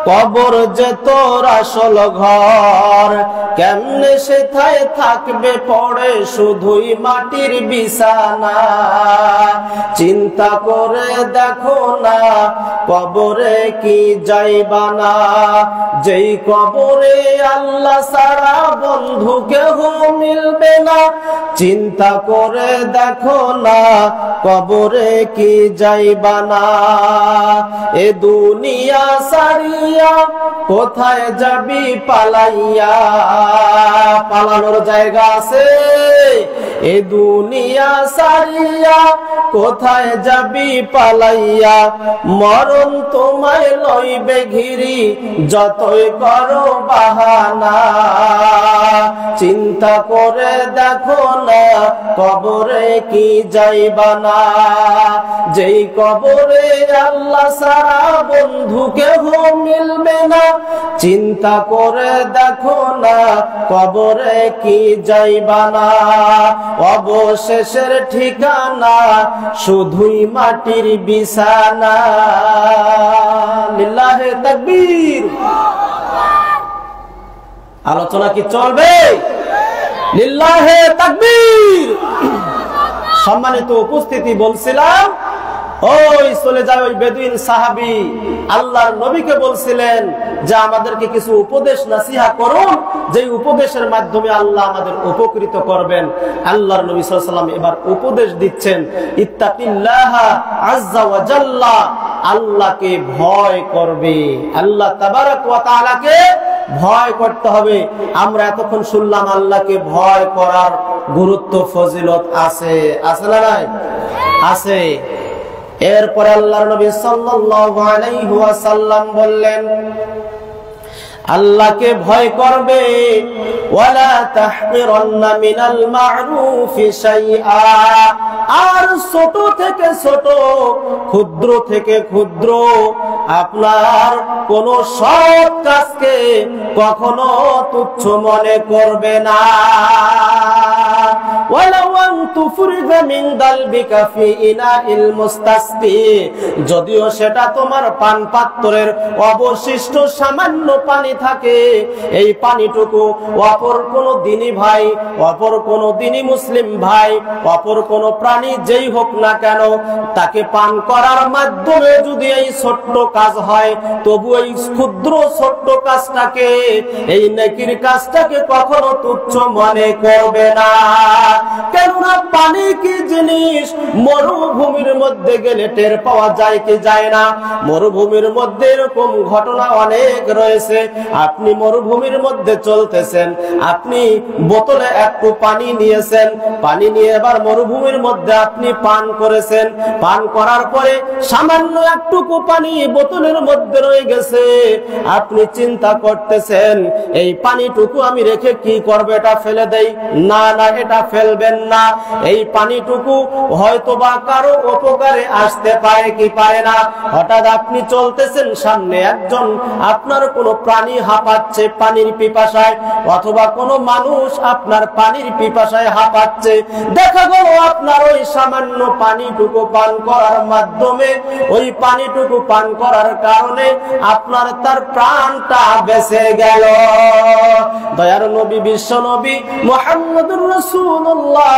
কবর যে তোর আসল ঘর। কেমনে সেথায় থাকবে পড়ে শুধুই মাটির বিছানা। চিন্তা করে দেখো না কবরে কি যাইবা না, যেই কবরে আল্লাহ ছাড়া বন্ধু কেহ মিলবে না। চিন্তা করে দেখো না কবরে কি যাইবা না, এ দুনিয়া সারিয়া কোথায় যাবি পালাইয়া। পালানোর জায়গা আছে? এ দুনিয়া সারিয়া কোথায় যাবি পালাইয়া, মরণ তোমায় লইবে ঘিরি যতই করো বাহানা। চিন্তা করে দেখো না কবরে কি যাইবা না, যেই কবরে আল্লাহ ছাড়া বন্ধু কেহ মিলবে না। চিন্তা করে দেখো না কবরে কি যাইবা না, অবশেষের ঠিকানা শুধুই মাটির বিছানা। লিল্লাহে তাকবীর। আলোচনা কি চলবে? লিল্লাহে তাকবীর। সম্মানিত উপস্থিতি, বলছিলাম ওই চলে যায় ওই বেদুইন সাহাবী আল্লাহর নবীকে বলছিলেন যে আমাদেরকে কিছু উপদেশ নাসিহা করুন, যে উপদেশের মাধ্যমে আল্লাহ আমাদের উপকৃত করবেন। আল্লাহর নবী সাল্লাল্লাহু আলাইহি ওয়াসাল্লাম এবার উপদেশ দিচ্ছেন, ইত্তাকিল্লাহা আযজা ওয়া জাল্লা, আল্লাহকে ভয় করবে, আল্লাহ তাবারাক ওয়া তাআলাকে ভয় করতে হবে। আমরা এতক্ষণ শুনলাম আল্লাহকে ভয় করার গুরুত্ব, ফজিলত আছে, আছে না নাই? আছে। এরপরে আল্লাহর নবী সাল্লাল্লাহু আলাইহি ওয়াসাল্লাম বললেন আল্লাহকে ভয় করবে, ওয়ালা তাহকিরান্না মিনাল মা'রুফি শাইআ, আর ছোট থেকে ছোট, ক্ষুদ্র থেকে ক্ষুদ্র আপনার কোন সৎ কাজকে কখনো তুচ্ছ মনে করবে না। ওয়ালাউ আন তুফরিজ যদিও সেটা তোমার পান পাত্রের অবশিষ্ট সামান্য পানি থাকে, এই পানিটুকু অপর কোন দিনী ভাই, অপর কোন দিনী মুসলিম ভাই, অপর কোন প্রাণী যেই হোক না কেন, তাকে পান করার মাধ্যমে যদি এই ছোট্ট কাজ হয়, তবু এই ক্ষুদ্র ছোট্ট কাজটাকে, এই নেকির কাজটাকে কখনো তুচ্ছ মনে করবে না। কেননা পানি কি জিনিস মরুভূমির মধ্যে গেলে টের পাওয়া যায় কি যায় না? মরুভূমির মধ্যে এরকম ঘটনা অনেক রয়েছে। আপনি মরুভূমির মধ্যে চলতেছেন, আপনি বোতলে একটু পানি নিয়েছেন, পানি নিয়ে এবার মরুভূমির মধ্যে আপনি পান করেছেন, পান করার পরে সামান্য একটুকু পানি বোতলের মধ্যে রয়ে গেছে। আপনি চিন্তা করতেছেন এই পানিটুকু আমি রেখে কি করব, এটা ফেলে দেই? না না, এটা ফেলবেন না। এই পানিটুকু হয়তোবা কারো উপকারে আসতে পারে কি পারে না। হঠাৎ আপনি চলতেছেন, সামনে একজন আপনার কোনো প্রাণী হাঁপাচ্ছে পানির পিপাসায়, অথবা কোনো মানুষ আপনার পানির পিপাসায় হাঁপাচ্ছে। দেখা গেল আপনার ওই সামান্য পানিটুকু পান করার মাধ্যমে, ওই পানিটুকু পান করার কারণে আপনার তার প্রাণটা বেঁচে গেল। দয়ার নবী বিশ্ব নবী মুহাম্মদুর রাসূলুল্লাহ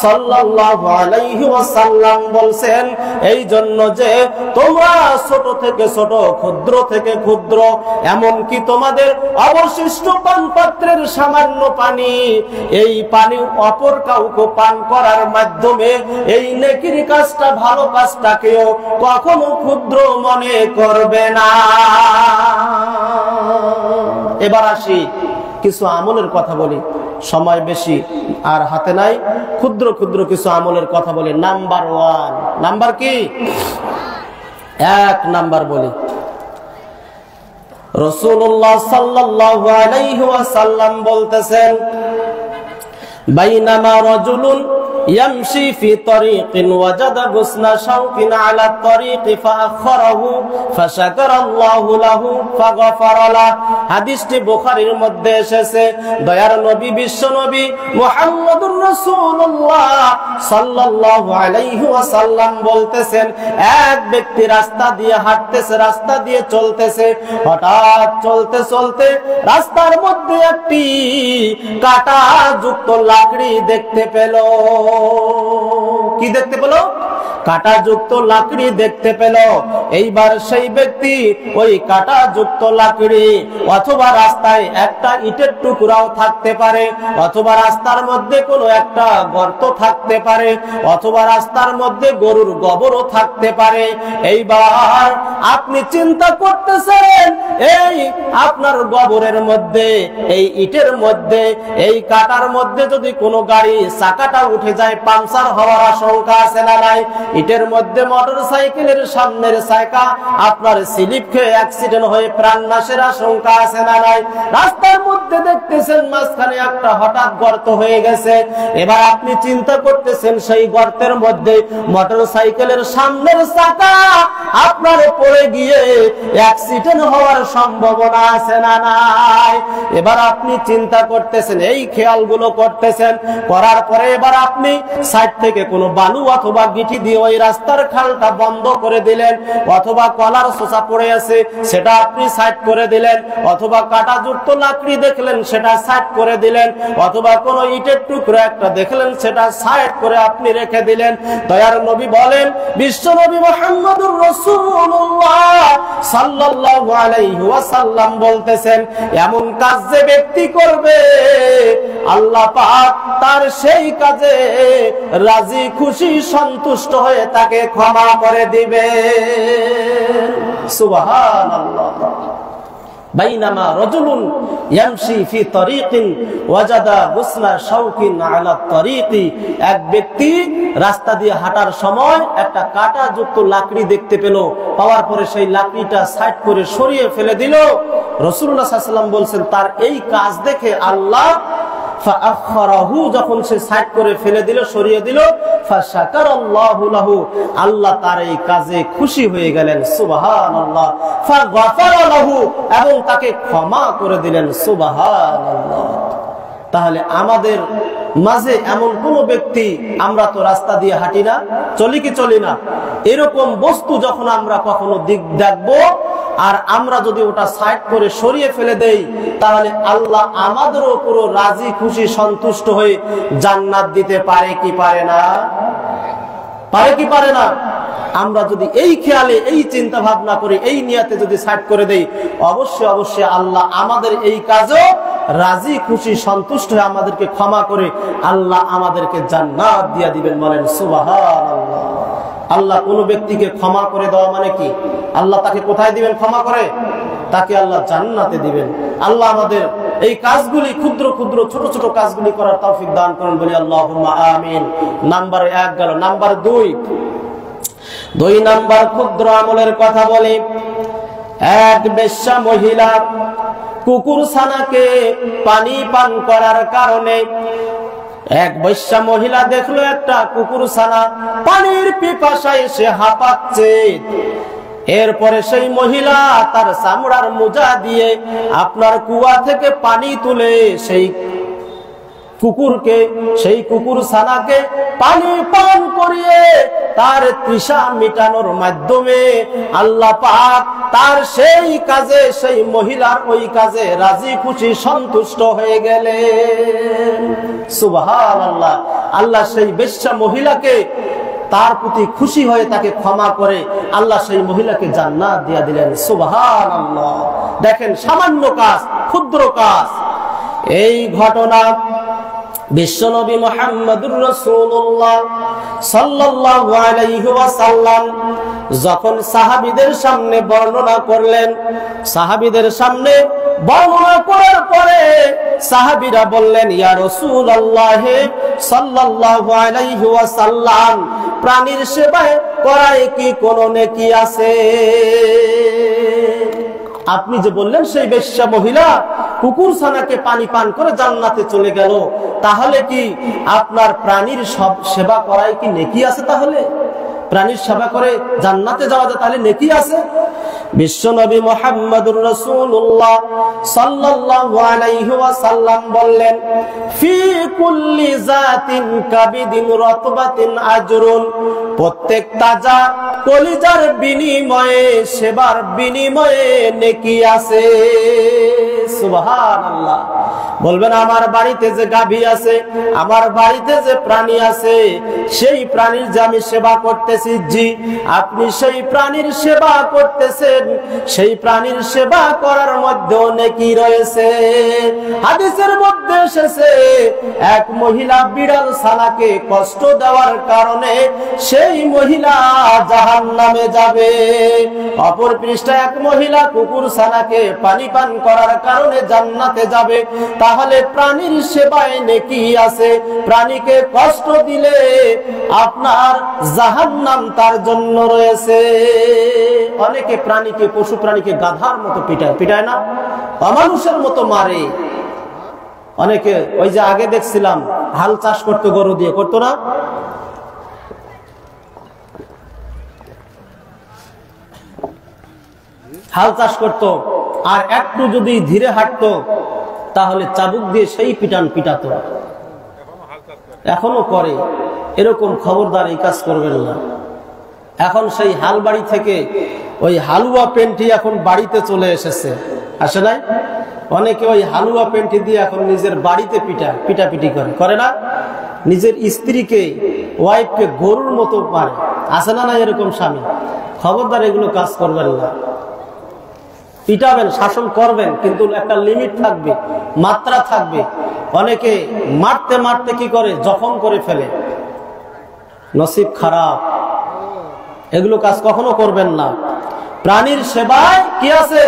সাল্লাল্লাহু আলাইহি ওয়াসাল্লাম বলছেন, এই জন্য যে তোমরা ছোট থেকে ছোট, ক্ষুদ্র থেকে ক্ষুদ্র, এমনকি তোমাদের অবশিষ্ট পান পাত্রের সামান্য পানি, এই পানি অপর কাউকে পান করার মাধ্যমে এই নেকির কাজটা, ভালো কাজটাকেও কখনো ক্ষুদ্র মনে করবে না। এবার আসি কিছু আমলের কথা বলি, সময় বেশি আর হাতে নাই, ক্ষুদ্র ক্ষুদ্র কিছু আমলের কথা বলি। নাম্বার 1, নাম্বার কি? 1 নাম্বার বলি, রাসূলুল্লাহ সাল্লাল্লাহু আলাইহি ওয়াসাল্লাম বলতেছেন, বাইনামা রাজুলুন يمشي في طريق وجد غصن شوك على الطريق فأخره فشكر الله له فغفر له। হাদিসটি বুখারীর মধ্যে এসেছে। দয়ার নবী বিশ্ব নবী মুহাম্মদুর রাসূলুল্লাহ সাল্লাল্লাহু আলাইহি ওয়াসাল্লাম বলতেছেন, এক ব্যক্তি রাস্তা দিয়ে হাঁটতেছে, রাস্তা দিয়ে চলতেছে, হঠাৎ চলতে চলতে রাস্তার মধ্যে একটি কাঁটা যুক্ত লাকড়ি দেখতে পেল। কি দেখতে পেল? কাঁটা যুক্ত লাকড়ি দেখতে পেল। এইবার সেই ব্যক্তি ওই কাঁটা যুক্ত লাকড়ি, অথবা রাস্তায় একটা ইটের টুকরাও থাকতে পারে, অথবা রাস্তার মধ্যে কোনো একটা গর্ত থাকতে পারে, অথবা রাস্তার মধ্যে গরুর গোবরও থাকতে পারে। এইবার আপনি চিন্তা করতেছেন, এই আপনার গোবরের মধ্যে, এই ইটের মধ্যে, এই কাঁটার মধ্যে যদি কোনো গাড়ি চাকাটা উঠে যায়, পাংচার হওয়ার আশঙ্কা আছে না নাই? ইটের মধ্যে মোটর সাইকেলের সামনের চাকা আপনার স্লিপ খেয়ে অ্যাক্সিডেন্ট হয়ে প্রাণ নাশের আশঙ্কা আছে না নাই? রাস্তার মধ্যে দেখতেছেন মাঝখানে একটা হঠাৎ গর্ত হয়ে গেছে। এবার আপনি চিন্তা করতেছেন সেই গর্তের মধ্যে মোটর সাইকেলের সামনের চাকা আপনার পড়ে গিয়ে অ্যাক্সিডেন্ট হওয়ার সম্ভাবনা আছে না নাই? এবার আপনি চিন্তা করতেছেন, এই খেয়ালগুলো করতেছেন, করার পরে এবার আপনি সাইড থেকে কোনো বালু অথবা গিটি দিয়ে ওই রাস্তার খালটা বন্ধ করে দিলেন, অথবা কলার সোসা পড়ে আছে সেটা আপনি সাইড করে দিলেন, অথবা কাঁটা যুক্ত লাকড়ি দেখলেন সেটা সাইড করে দিলেন, অথবা কোনো ইটের টুকরো একটা দেখলেন সেটা সাইড করে আপনি রেখে দিলেন। দয়ার নবী বলেন, বিশ্ব নবী মুহাম্মদুর রাসূলুল্লাহ সাল্লাল্লাহু আলাইহি ওয়াসাল্লাম বলতেছেন, এমন কাজ যে ব্যক্তি করবে আল্লাহ পাক তার সেই কাজে রাজি খুশি সন্তুষ্ট হয়ে তাকে ক্ষমা করে দিবে। সুবহানাল্লাহ। বাইনামা রাজুলুন ইয়ামশি ফি তারিকিন ওয়াজাদা গুসলা শাওকিন আলা তারিকি, এক ব্যক্তি রাস্তা দিয়ে হাঁটার সময় একটা কাঁটা যুক্ত লাকড়ি দেখতে পেল, পাওয়ার পরে সেই লাকড়িটা সাইড করে সরিয়ে ফেলে দিল। রাসূলুল্লাহ সাল্লাল্লাহু আলাইহি ওয়াসাল্লাম বলছেন, তার এই কাজ দেখে আল্লাহ যখন সে সাইড করে ফেলে দিল, সরিয়ে দিল, ফাশাকারাল্লাহু লাহু, আল্লাহ তার এই কাজে খুশি হয়ে গেলেন। সুবহানাল্লাহ। ফাগফারা লাহু, এবং তাকে ক্ষমা করে দিলেন। সুবহানাল্লাহ। তাহলে আমাদের মাঝে এমন কোন ব্যক্তি, আমরা তো রাস্তা দিয়ে হাঁটি না, চলি কি চলি না, এরকম বস্তু যখন আমরা কখনো দেখবো আর আমরা যদি ওটা সাইড করে সরিয়ে ফেলে দেই, তাহলে আল্লাহ আমাদের উপর রাজি খুশি সন্তুষ্ট হয়ে জান্নাত দিতে পারে কি পারে না? পারে কি পারে না? আমরা যদি এই খেয়ালে, এই চিন্তা ভাবনা করে, এই নিয়াতে যদি সাইড করে দেই, অবশ্যই অবশ্যই আল্লাহ আমাদের এই কাজও রাজি খুশি সন্তুষ্ট হয়ে আমাদেরকে ক্ষমা করে আল্লাহ আমাদেরকে জান্নাত দিয়ে দিবেন। বলেন সুবহানাল্লাহ। আল্লাহ কোন ব্যক্তিকে ক্ষমা করে দেওয়া মানে কি? আল্লাহ তাকে কোথায় দিবেন? ক্ষমা করে তাকে আল্লাহ জান্নাতে দিবেন। আল্লাহ আমাদের এই কাজগুলি, ক্ষুদ্র ক্ষুদ্র ছোট ছোট কাজগুলি করার তৌফিক দান করেন, বলি আল্লাহুম্মা আমিন। নাম্বার 1 গেল। নাম্বার 2 নাম্বার ক্ষুদ্র আমলের কথা বলি। এক বেশ্যা মহিলা কুকুর ছানাকে পানি পান করার কারণে, এক বেশ্যা মহিলা দেখলো একটা কুকুর ছানা পানির পিপাসায় সে হাঁপাচ্ছে। এরপরে সেই মহিলা তার চামড়ার মোজা দিয়ে আপনার কুয়া থেকে পানি তুলে সেই কুকুরকে, সেই কুকুর ছানাকে পানি পান করিয়ে তার তৃষা মিটানোর মাধ্যমে আল্লাহ পাক তার সেই কাজে, সেই মহিলার ওই কাজে রাজি খুশি সন্তুষ্ট হয়ে গেলেন। সুবহানাল্লাহ। আল্লাহ সেই বেশ্যা মহিলাকে, তার প্রতি খুশি হয়ে তাকে ক্ষমা করে আল্লাহ সেই মহিলাকে জান্নাত দিয়ে দিলেন। সুবহানাল্লাহ। দেখেন, সামান্য কাজ, ক্ষুদ্র কাজ। এই ঘটনা বিশ্বনবী মুহাম্মদুর রাসূলুল্লাহ সাল্লাল্লাহু আলাইহি ওয়াসাল্লাম যখন সাহাবীদের সামনে বর্ণনা করলেন, সাহাবীদের সামনে বর্ণনা করার পরে সাহাবীরা বললেন, ইয়া রাসূলুল্লাহ সাল্লাল্লাহু আলাইহি ওয়াসাল্লাম, প্রাণীর সেবায় করায় কি কোনো নেকি আছে? আপনি যে বললেন সেই বেশ্যা মহিলা কুকুর ছানাকে পানি পান করে জান্নাতে চলে গেল, তাহলে কি আপনার প্রাণীর সব সেবা করায় কি নেকি আছে? তাহলে প্রাণীর সেবা করে জান্নাতে যাওয়া যায়, তাহলে নেকি আছে? বিশ্বনবী মুহাম্মদুর রাসূলুল্লাহ সাল্লাল্লাহু আলাইহি ওয়াসাল্লাম বললেন, ফি কুল্লি জাতিন কাবিদিন রাতবাতিন আজরুন, প্রত্যেক তাজা কলিজার বিনিময়ে, সেবার বিনিময়ে নেকি আছে। সুবহানাল্লাহ। বলবেন, আমার বাড়িতে যে গাভী আছে, আমার বাড়িতে যে প্রাণী আছে, সেই প্রাণীর যে আমি সেবা করতেছি, জি, আপনি সেই প্রাণীর সেবা করতেছেন, সেই প্রাণীর সেবা করার মধ্যেও নেকি রয়েছে। হাদিসের মধ্যে এসেছে, এক মহিলা বিড়াল ছানাকে কষ্ট দেওয়ার কারণে সেই মহিলা জাহান্নামে যাবে। অপর পৃষ্ঠায় এক মহিলা কুকুর ছানাকে পানি পান করার কারণে জান্নাতে যাবে। তাহলে প্রাণীর সেবায় নেকি আছে, প্রাণীকে কষ্ট দিলে আপনার জাহান্নাম তার জন্য রয়েছে। অনেকে প্রাণীকে, পশু প্রাণীকে গাধার মতো পিটায়, পিটায় না, অমানুষের মতো মারে। অনেকে, ওই যে আগে দেখছিলাম হাল চাষ করতো গরু দিয়ে, করতো না? হাল চাষ করতো, আর একটু যদি ধীরে হাঁটতো তাহলে চাবুক দিয়ে সেই পিটান পিটাতো। এখনো করে। এরকম খবরদার এই কাজ করবেন না। এখন সেই হাল বাড়ি থেকে ওই হালুয়া পেন্টি এখন বাড়িতে চলে এসেছে, আসে নাই? অনেকে ওই হালুয়া পেন্টি দিয়ে এখন নিজের বাড়িতে পিটাপিটি করে না? নিজের স্ত্রীকে, ওয়াইফকে গরুর মতো পারে, আসে না? না এরকম স্বামী? খবরদার এগুলো কাজ করবেন না। পিটাবেন, শাসন করবেন, কিন্তু একটা লিমিট থাকবে, মাত্রা থাকবে। অনেকে মারতে মারতে কি করে, জখম করে ফেলে। নসিব খারাপ। এগুলো কাজ কখনো করবেন না। প্রাণীর সেবায় কি আছে?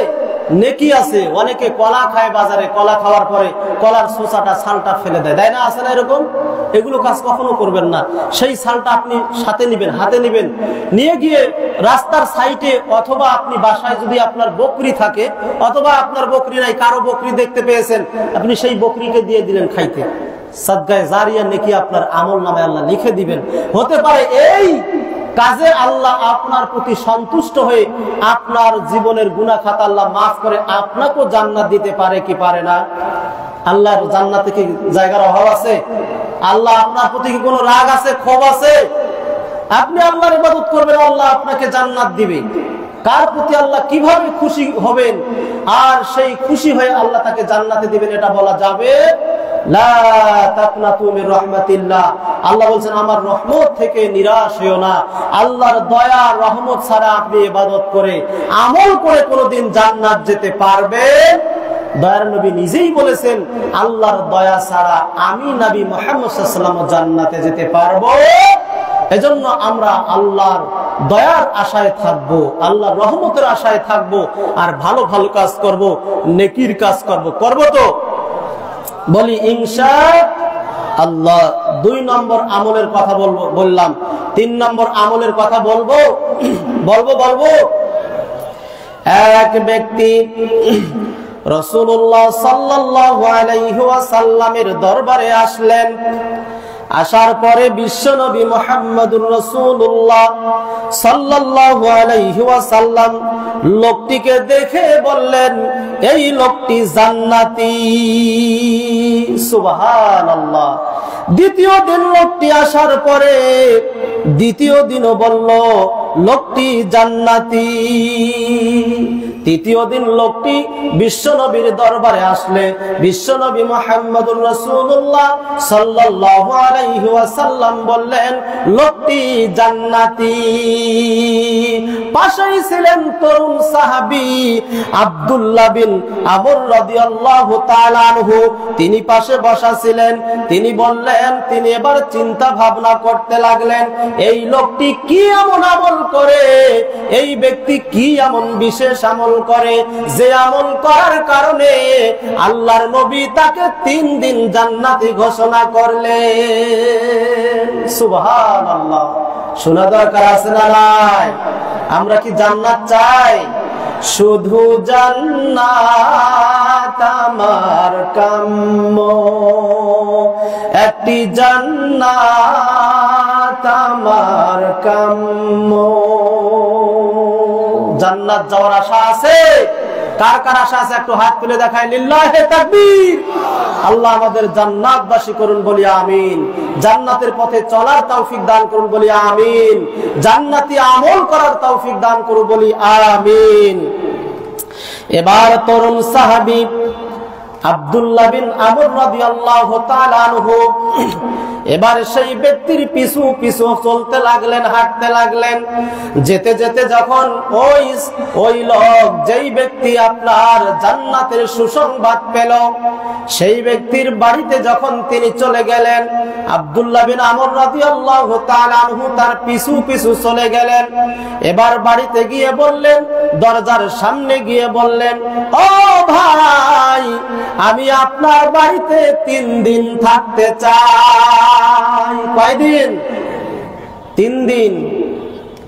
নেকি আছে। অনেকে কলা খায় বাজারে, কলা খাওয়ার পরে কলার সোসাটা, ছালটা ফেলে দেয়, তাই না? আছে না এরকম? এগুলো কাজ কখনো করবেন না। সেই ছালটা আপনি সাথে নিবেন, হাতে নিবেন, নিয়ে গিয়ে রাস্তার সাইডে, অথবা আপনি বাসায় যদি আপনার বকরি থাকে, অথবা আপনার বকরি নাই, কারো বকরি দেখতে পেয়েছেন, আপনি সেই বকরিকে দিয়ে দিলেন খাইতে। সাদগায়ে জারিয়া নেকি আপনার আমল নামে আল্লাহ লিখে দিবেন। হতে পারে এই কাজে আল্লাহ আপনার প্রতি সন্তুষ্ট হয়ে আপনার জীবনের গুনাহ খাতা আল্লাহ মাফ করে আপনাকেও জান্নাত দিতে পারে কি পারে না? আল্লাহর জান্নাতে কি জায়গার অভাব আছে? আল্লাহ আপনার প্রতি কি কোনো রাগ আছে, ক্ষোভ আছে? আপনি আল্লাহর ইবাদত করবেন, আল্লাহ আপনাকে জান্নাত দিবে। কার প্রতি আল্লাহ কিভাবে খুশি হবেন আর সেই খুশি হয়ে আল্লাহ তাকে জান্নাতে দিবেন এটা বলা যাবে? লা তাকনাতু মির রাহমাতিল্লাহ। আল্লাহ বলেন আমার রহমত থেকে নিরাশ হইও না। আল্লাহর দয়া রহমত ছাড়া আপনি ইবাদত করে আমল করে কোনোদিন জান্নাত যেতে পারবেন? দয়ার নবী নিজেই বলেছেন আল্লাহর দয়া ছাড়া আমি নবী মুহাম্মদ সাল্লাল্লাহু আলাইহি ওয়াসাল্লাম জান্নাতে যেতে পারবো। এজন্য আমরা আল্লাহর দয়ার আশায় থাকবো, আল্লাহর রহমতের আশায় থাকবো, আর ভালো ভালো কাজ করব, নেকির কাজ করব তো বলি ইনশাআল্লাহ। 2 নম্বর আমলের কথা বললাম, 3 নম্বর আমলের কথা বলবো। এক ব্যক্তি রাসূলুল্লাহ সাল্লাল্লাহু আলাইহি ওয়াসাল্লামের দরবারে আসলেন। আসার পরে বিশ্বনবী মুহাম্মদুর রাসূলুল্লাহ সাল্লাল্লাহু আলাইহি ওয়াসাল্লাম লোকটিকে দেখে বললেন এই লোকটি জান্নাতি। সুবহানাল্লাহ। দ্বিতীয় দিন লোকটি আসার পরে দ্বিতীয় দিনও বলল লোকটি জান্নাতি। তৃতীয় দিন লোকটি বিশ্বনবীর দরবারে আসলে বিশ্বনবী মুহাম্মদুর রাসূলুল্লাহ সাল্লাল্লাহু আলাইহি ওয়াসাল্লাম বললেন লোকটি জান্নাতি। পাশেই ছিলেন তরুণ সাহাবী আব্দুল্লাহ বিন আমর রাদিয়াল্লাহু তাআলা আনহু, তিনি পাশে বসা ছিলেন। তিনি বললেন, তিনি এবার চিন্তা ভাবনা করতে লাগলেন এই লোকটি কি এমন আমল করে, এই ব্যক্তি কি এমন বিশেষ আমল করে যে আমল করার কারণে আল্লাহর নবী তাকে 3 দিন জান্নাতি ঘোষণা করলেন। সুবহানাল্লাহ। শোনা দরকার আছে না নাই? আমরা কি জান্নাত চাই? শুধু জান্নাত আমার কাম্য, একটি জান্নাত আমার কাম্য। জান্নাত যাওয়ার আশা আছে? কার কার আশা আছে একটু হাত তুলে দেখায়। লিল্লাহি তাকবীর। আল্লাহ আমাদের জান্নাতবাসী করুন, বলি আমিন। জান্নাতের পথে চলার তৌফিক দান করুন, বলি আমিন। জান্নাতি আমল করার তৌফিক দান করুন, বলি আমিন। এবার তরুণ সাহাবী আব্দুল্লাহ বিন আমর রাদিয়াল্লাহু তাআলা আনহু এবার সেই ব্যক্তির পিছু পিছু চলতে লাগলেন, হাঁটতে লাগলেন। যেতে যেতে যখন ওই লোক যেই ব্যক্তি আপনার জান্নাতের সুসংবাদ পেল সেই ব্যক্তির বাড়িতে যখন তিনি চলে গেলেন, আব্দুল্লাহ বিন আমর রাদিয়াল্লাহু তাআলা আনহু তার পিছু পিছু চলে গেলেন। এবার বাড়িতে গিয়ে বললেন, দরজার সামনে গিয়ে বললেন, ও ভাই আমি আপনার বাড়িতে 3 দিন থাকতে চাই। কয়দিন? 3 দিন।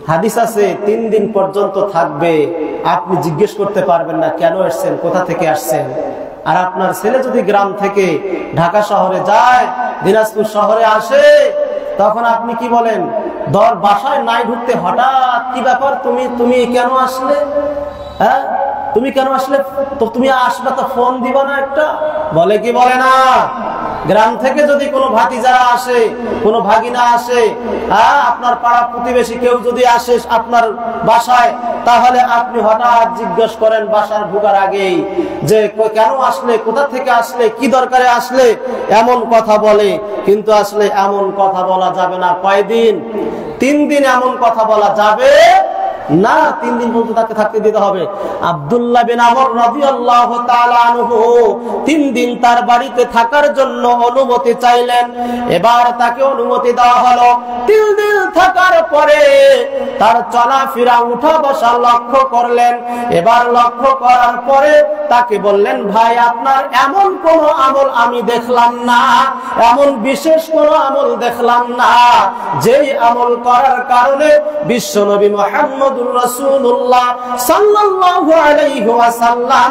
হাদিস আছে 3 দিন পর্যন্ত থাকবে। আপনি জিজ্ঞেস করতে পারবেন না কেন এসেছেন, কোথা থেকে আসছেন। আর আপনার ছেলে যদি গ্রাম থেকে ঢাকা শহরে যায়, দিনাজপুর শহরে আসে, তখন আপনি কি বলেন? বাসায় নাই ঢুকতে হঠাৎ কি ব্যাপার, তুমি কেন আসলে? হ্যাঁ, তুমি কেন আসলে? তো তুমি আসবে তো ফোন দিবা না একটা? বলে কি বলে না? গ্রাম থেকে যদি কোনো ভাতিজারা আসে, কোনো ভাগিনা আসে, হ্যাঁ আপনার পাড়া প্রতিবেশী কেউ যদি আসে আপনার বাসায়, তাহলে আপনি হঠাৎ জিজ্ঞেস করেন বাসার ঢোকার আগেই যে কেন আসলে, কোথা থেকে আসলে, কি দরকারে আসলে, এমন কথা বলে। কিন্তু আসলে এমন কথা বলা যাবে না। কয়দিন? 3 দিন এমন কথা বলা যাবে না। 3 দিন পর্যন্ত তাকে থাকতে দিতে হবে। আব্দুল্লাহ বিন আমর রাদিয়াল্লাহু তাআলা আনহু 3 দিন তার বাড়িতে থাকার জন্য অনুমতি চাইলেন। এবার তাকে অনুমতি দেওয়া হলো। 3 দিন থাকার পরে তার চলাফেরা উঠা বসা লক্ষ্য করলেন। এবার লক্ষ্য করার পরে তাকে বললেন, ভাই আপনার এমন কোন আমল আমি দেখলাম না, এমন বিশেষ কোন আমল দেখলাম না যেই আমল করার কারণে বিশ্বনবী মুহাম্মদ মুহাম্মদুর রাসূলুল্লাহ সাল্লাল্লাহু আলাইহি ওয়াসাল্লাম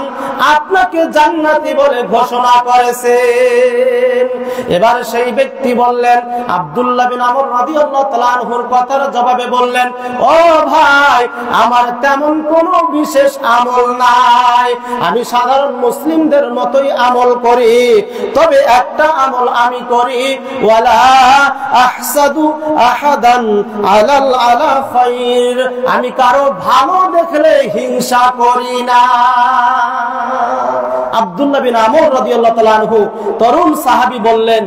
আপনাকে জান্নাতি বলে ঘোষণা করেছেন। এবার সেই ব্যক্তি বললেন, আব্দুল্লাহ বিন আমর রাদিয়াল্লাহু তাআলা আনহুর কথার জবাবে বললেন, ও ভাই, আমার তেমন কোনো বিশেষ আমল নাই, আমি সাধারণ মুসলিমদের মতোই আমল করি, তবে একটা আমল আমি করি, ওয়ালা আহসাদু আহাদান আলা খায়র, আমি কারো ভালো দেখলে হিংসা করি না। আব্দুল্লাহ বিন আমর রাদিয়াল্লাহু তাআলা আনহু তরুণ সাহাবী বললেন,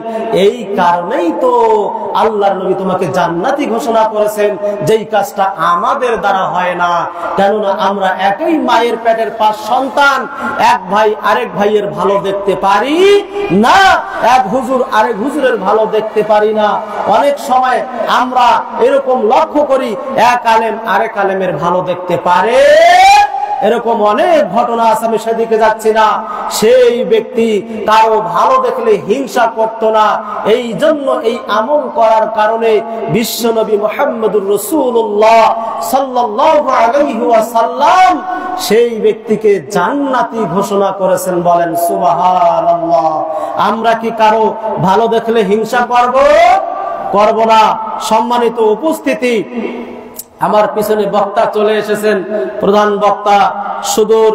এই কারণেই তো আল্লাহর নবী তোমাকে জান্নাতি ঘোষণা করেছেন, যেই কাজটা আমাদের দ্বারা হয় না। কেননা আমরা একই মায়ের পেটের 5 সন্তান, এক ভাই আরেক ভাইয়ের ভালো দেখতে পারি না, এক হুজুর আরেক হুজুরের ভালো দেখতে পারি না। অনেক সময় আমরা এরকম লক্ষ্য করি, এক আলেম আরেক আলেমের ভালো দেখতে পারে, এরকম অনেক ঘটনা আছে, আমি সেদিকে যাচ্ছি না। সেই ব্যক্তি কারো ভালো দেখলে হিংসা করত না। এই জন্য এই আমল করার কারণে বিশ্বনবী মুহাম্মদুর রাসূলুল্লাহ সাল্লাল্লাহু আলাইহি ওয়াসাল্লাম সেই ব্যক্তিকে জান্নাতি ঘোষণা করেছেন। বলেন সুবহানাল্লাহ। আমরা কি কারো ভালো দেখলে হিংসা করব না? সম্মানিত উপস্থিতি, আমার পিছনে বক্তা চলে এসেছেন, প্রধান বক্তা সুদূর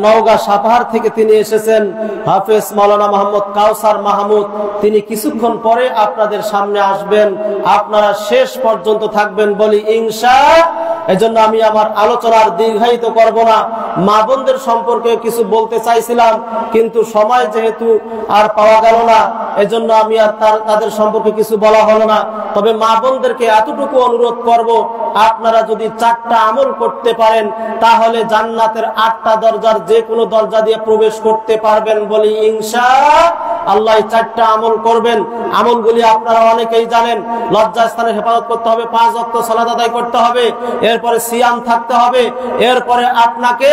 নওগাঁ সাপাহার থেকে তিনি এসেছেন, হাফেজ মাওলানা মোহাম্মদ কাউসার মাহমুদ। তিনি কিছুক্ষণ পরে আপনাদের সামনে আসবেন, আপনারা শেষ পর্যন্ত থাকবেন বলি ইনশাআল্লাহ। এজন্য আমি আমার আলোচনার দীর্ঘায়িত করব না। মা বোনদের সম্পর্কে কিছু বলতে চাইছিলাম, কিন্তু সময় যেহেতু আর পাওয়া গেল না, এজন্য আমি আর তাদের সম্পর্কে কিছু বলা হলো না। তবে মা বোনদেরকে এতটুকু অনুরোধ করব, আপনারা যদি 4টা আমল করতে পারেন, তাহলে জান্নাতের 8টা দরজার যে কোনো দরজা দিয়ে প্রবেশ করতে পারবেন বলি ইনশাআল্লাহ। 4টা আমল করবেন। আমলগুলি আপনারা অনেকেই জানেন। লজ্জাস্থানের হেফাজত করতে হবে, 5 ওয়াক্ত সালাত আদায় করতে হবে, এরপরে সিয়াম থাকতে হবে, এরপরে আপনাকে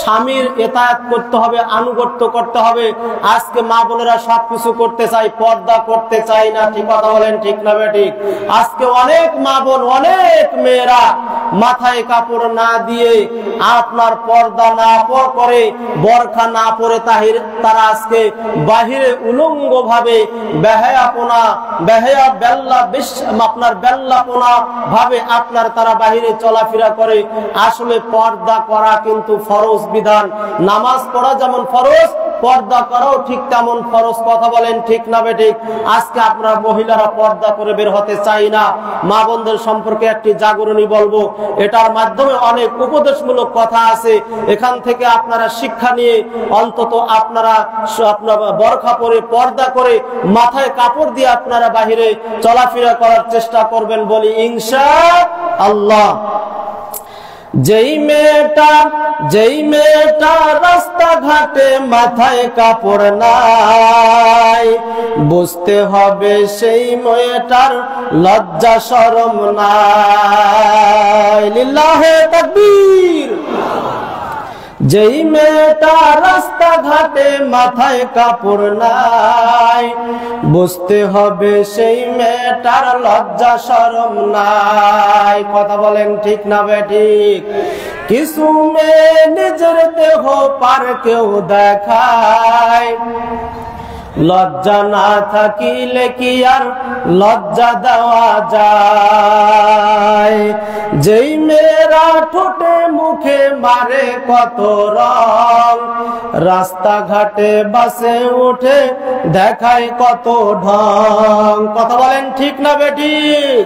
স্বামীর ইতাআত করতে হবে, আনুগত্য করতে হবে। আজকে মা বোনেরা সবকিছু করতে চাই, পর্দা করতে চাই না। ঠিক কথা বলেন, ঠিক না বেঠিক? আজকে অনেক মা বোন, অনেক মেয়েরা মাথায় কাপড় না দিয়ে, আপনার পর্দা না করে, বরখা না পরে তারা আজকে বাহিরে উলঙ্গ ভাবে বেল্লাপনা ভাবে আপনার তারা বাহিরে চলাফেরা করে। আসলে পর্দা করা কিন্তু ফরজ বিধান। নামাজ পড়া যেমন ফরজ, পর্দা করাও ঠিক তেমন ফরজ। কথা বলেন, ঠিক না বেঠিক? আজকে আপনারা মহিলারা পর্দা করে বের হতে চাই না। মা বোনদের সম্পর্কে একটি জাগরণী বলবো, এটার মাধ্যমে অনেক উপদেশমূলক কথা আছে। এখান থেকে আপনারা শিক্ষা নিয়ে অন্তত আপনারা বরখা পরে, পর্দা করে, মাথায় কাপড় দিয়ে আপনারা বাহিরে চলাফেরা করার চেষ্টা করবেন বলি ইনশাআল্লাহ। যেই মেয়েটা রাস্তাঘাটে মাথায় কাপড় নাই, বুঝতে হবে সেই মেয়েটার লজ্জা শরম নাই। লিল্লাহে তাকবীর। যেই মেয়েটা রাস্তাঘাটে মাথায় কাপড় নাই, বুঝতে হবে সেই মেয়েটার লজ্জা শরম নাই। কথা বলেন, ঠিক না বেঠিক? কিছু মেয়ে নিজের দেহ পার্কেও দেখায়, লজ্জা না থাকিলে কি আর লজ্জা দেওয়া যায়? যেই মেয়েরা ঠোঁটে মুখে মারে কত রং, রাস্তাঘাটে বাসে উঠে দেখায় কত ঢং। কথা বলেন, ঠিক না বেঠিক?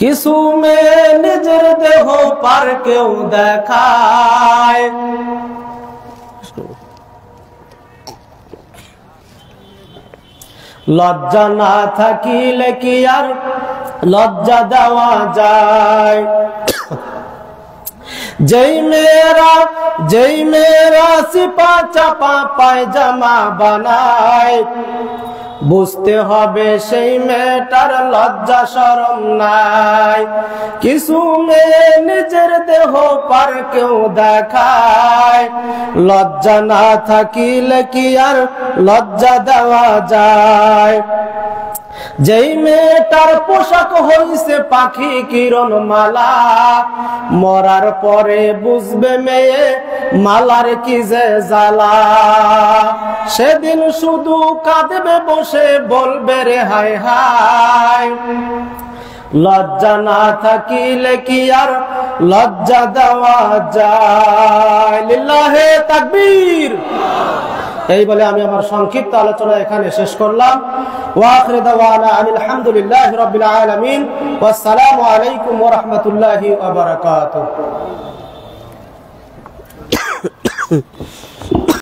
কিছু মেয়ে নিজের দেহ পার্কেও দেখায়, লজ্জা না থাকিলে কি আর লজ্জা দেওয়া যায়? যেই মেয়েরা সিপা চাপা পায়জামা বানায়, বুঝতে হবে সেই মেয়েটার লজ্জা শরম নাই। কিছু মেয়ে নিজের দেহ পার্কেও দেখায়, লজ্জা না থাকিলে কি আর লজ্জা দেওয়া যায়? যেই মেয়েটার পোশাক হইছে পাখি কিরণ মালা, মরার পরে বুঝবে মেয়ে মালার কি যে জ্বালা। সেদিন শুধু কাঁদবে বসে বলবে রে হায় হায়, লজ্জা না থাকিলে কি আর লজ্জা দেওয়া যায়। লিল্লাহে তাকবীর। এই বলে আমি আমার সংক্ষিপ্ত আলোচনা এখানে শেষ করলাম। ওয়া আখিরু দাওয়ানা আনিল হামদুলিল্লাহি রাব্বিল আলামিন। ওয়াসসালামু আলাইকুম ওয়া রাহমাতুল্লাহি ওয়া বারাকাতুহু।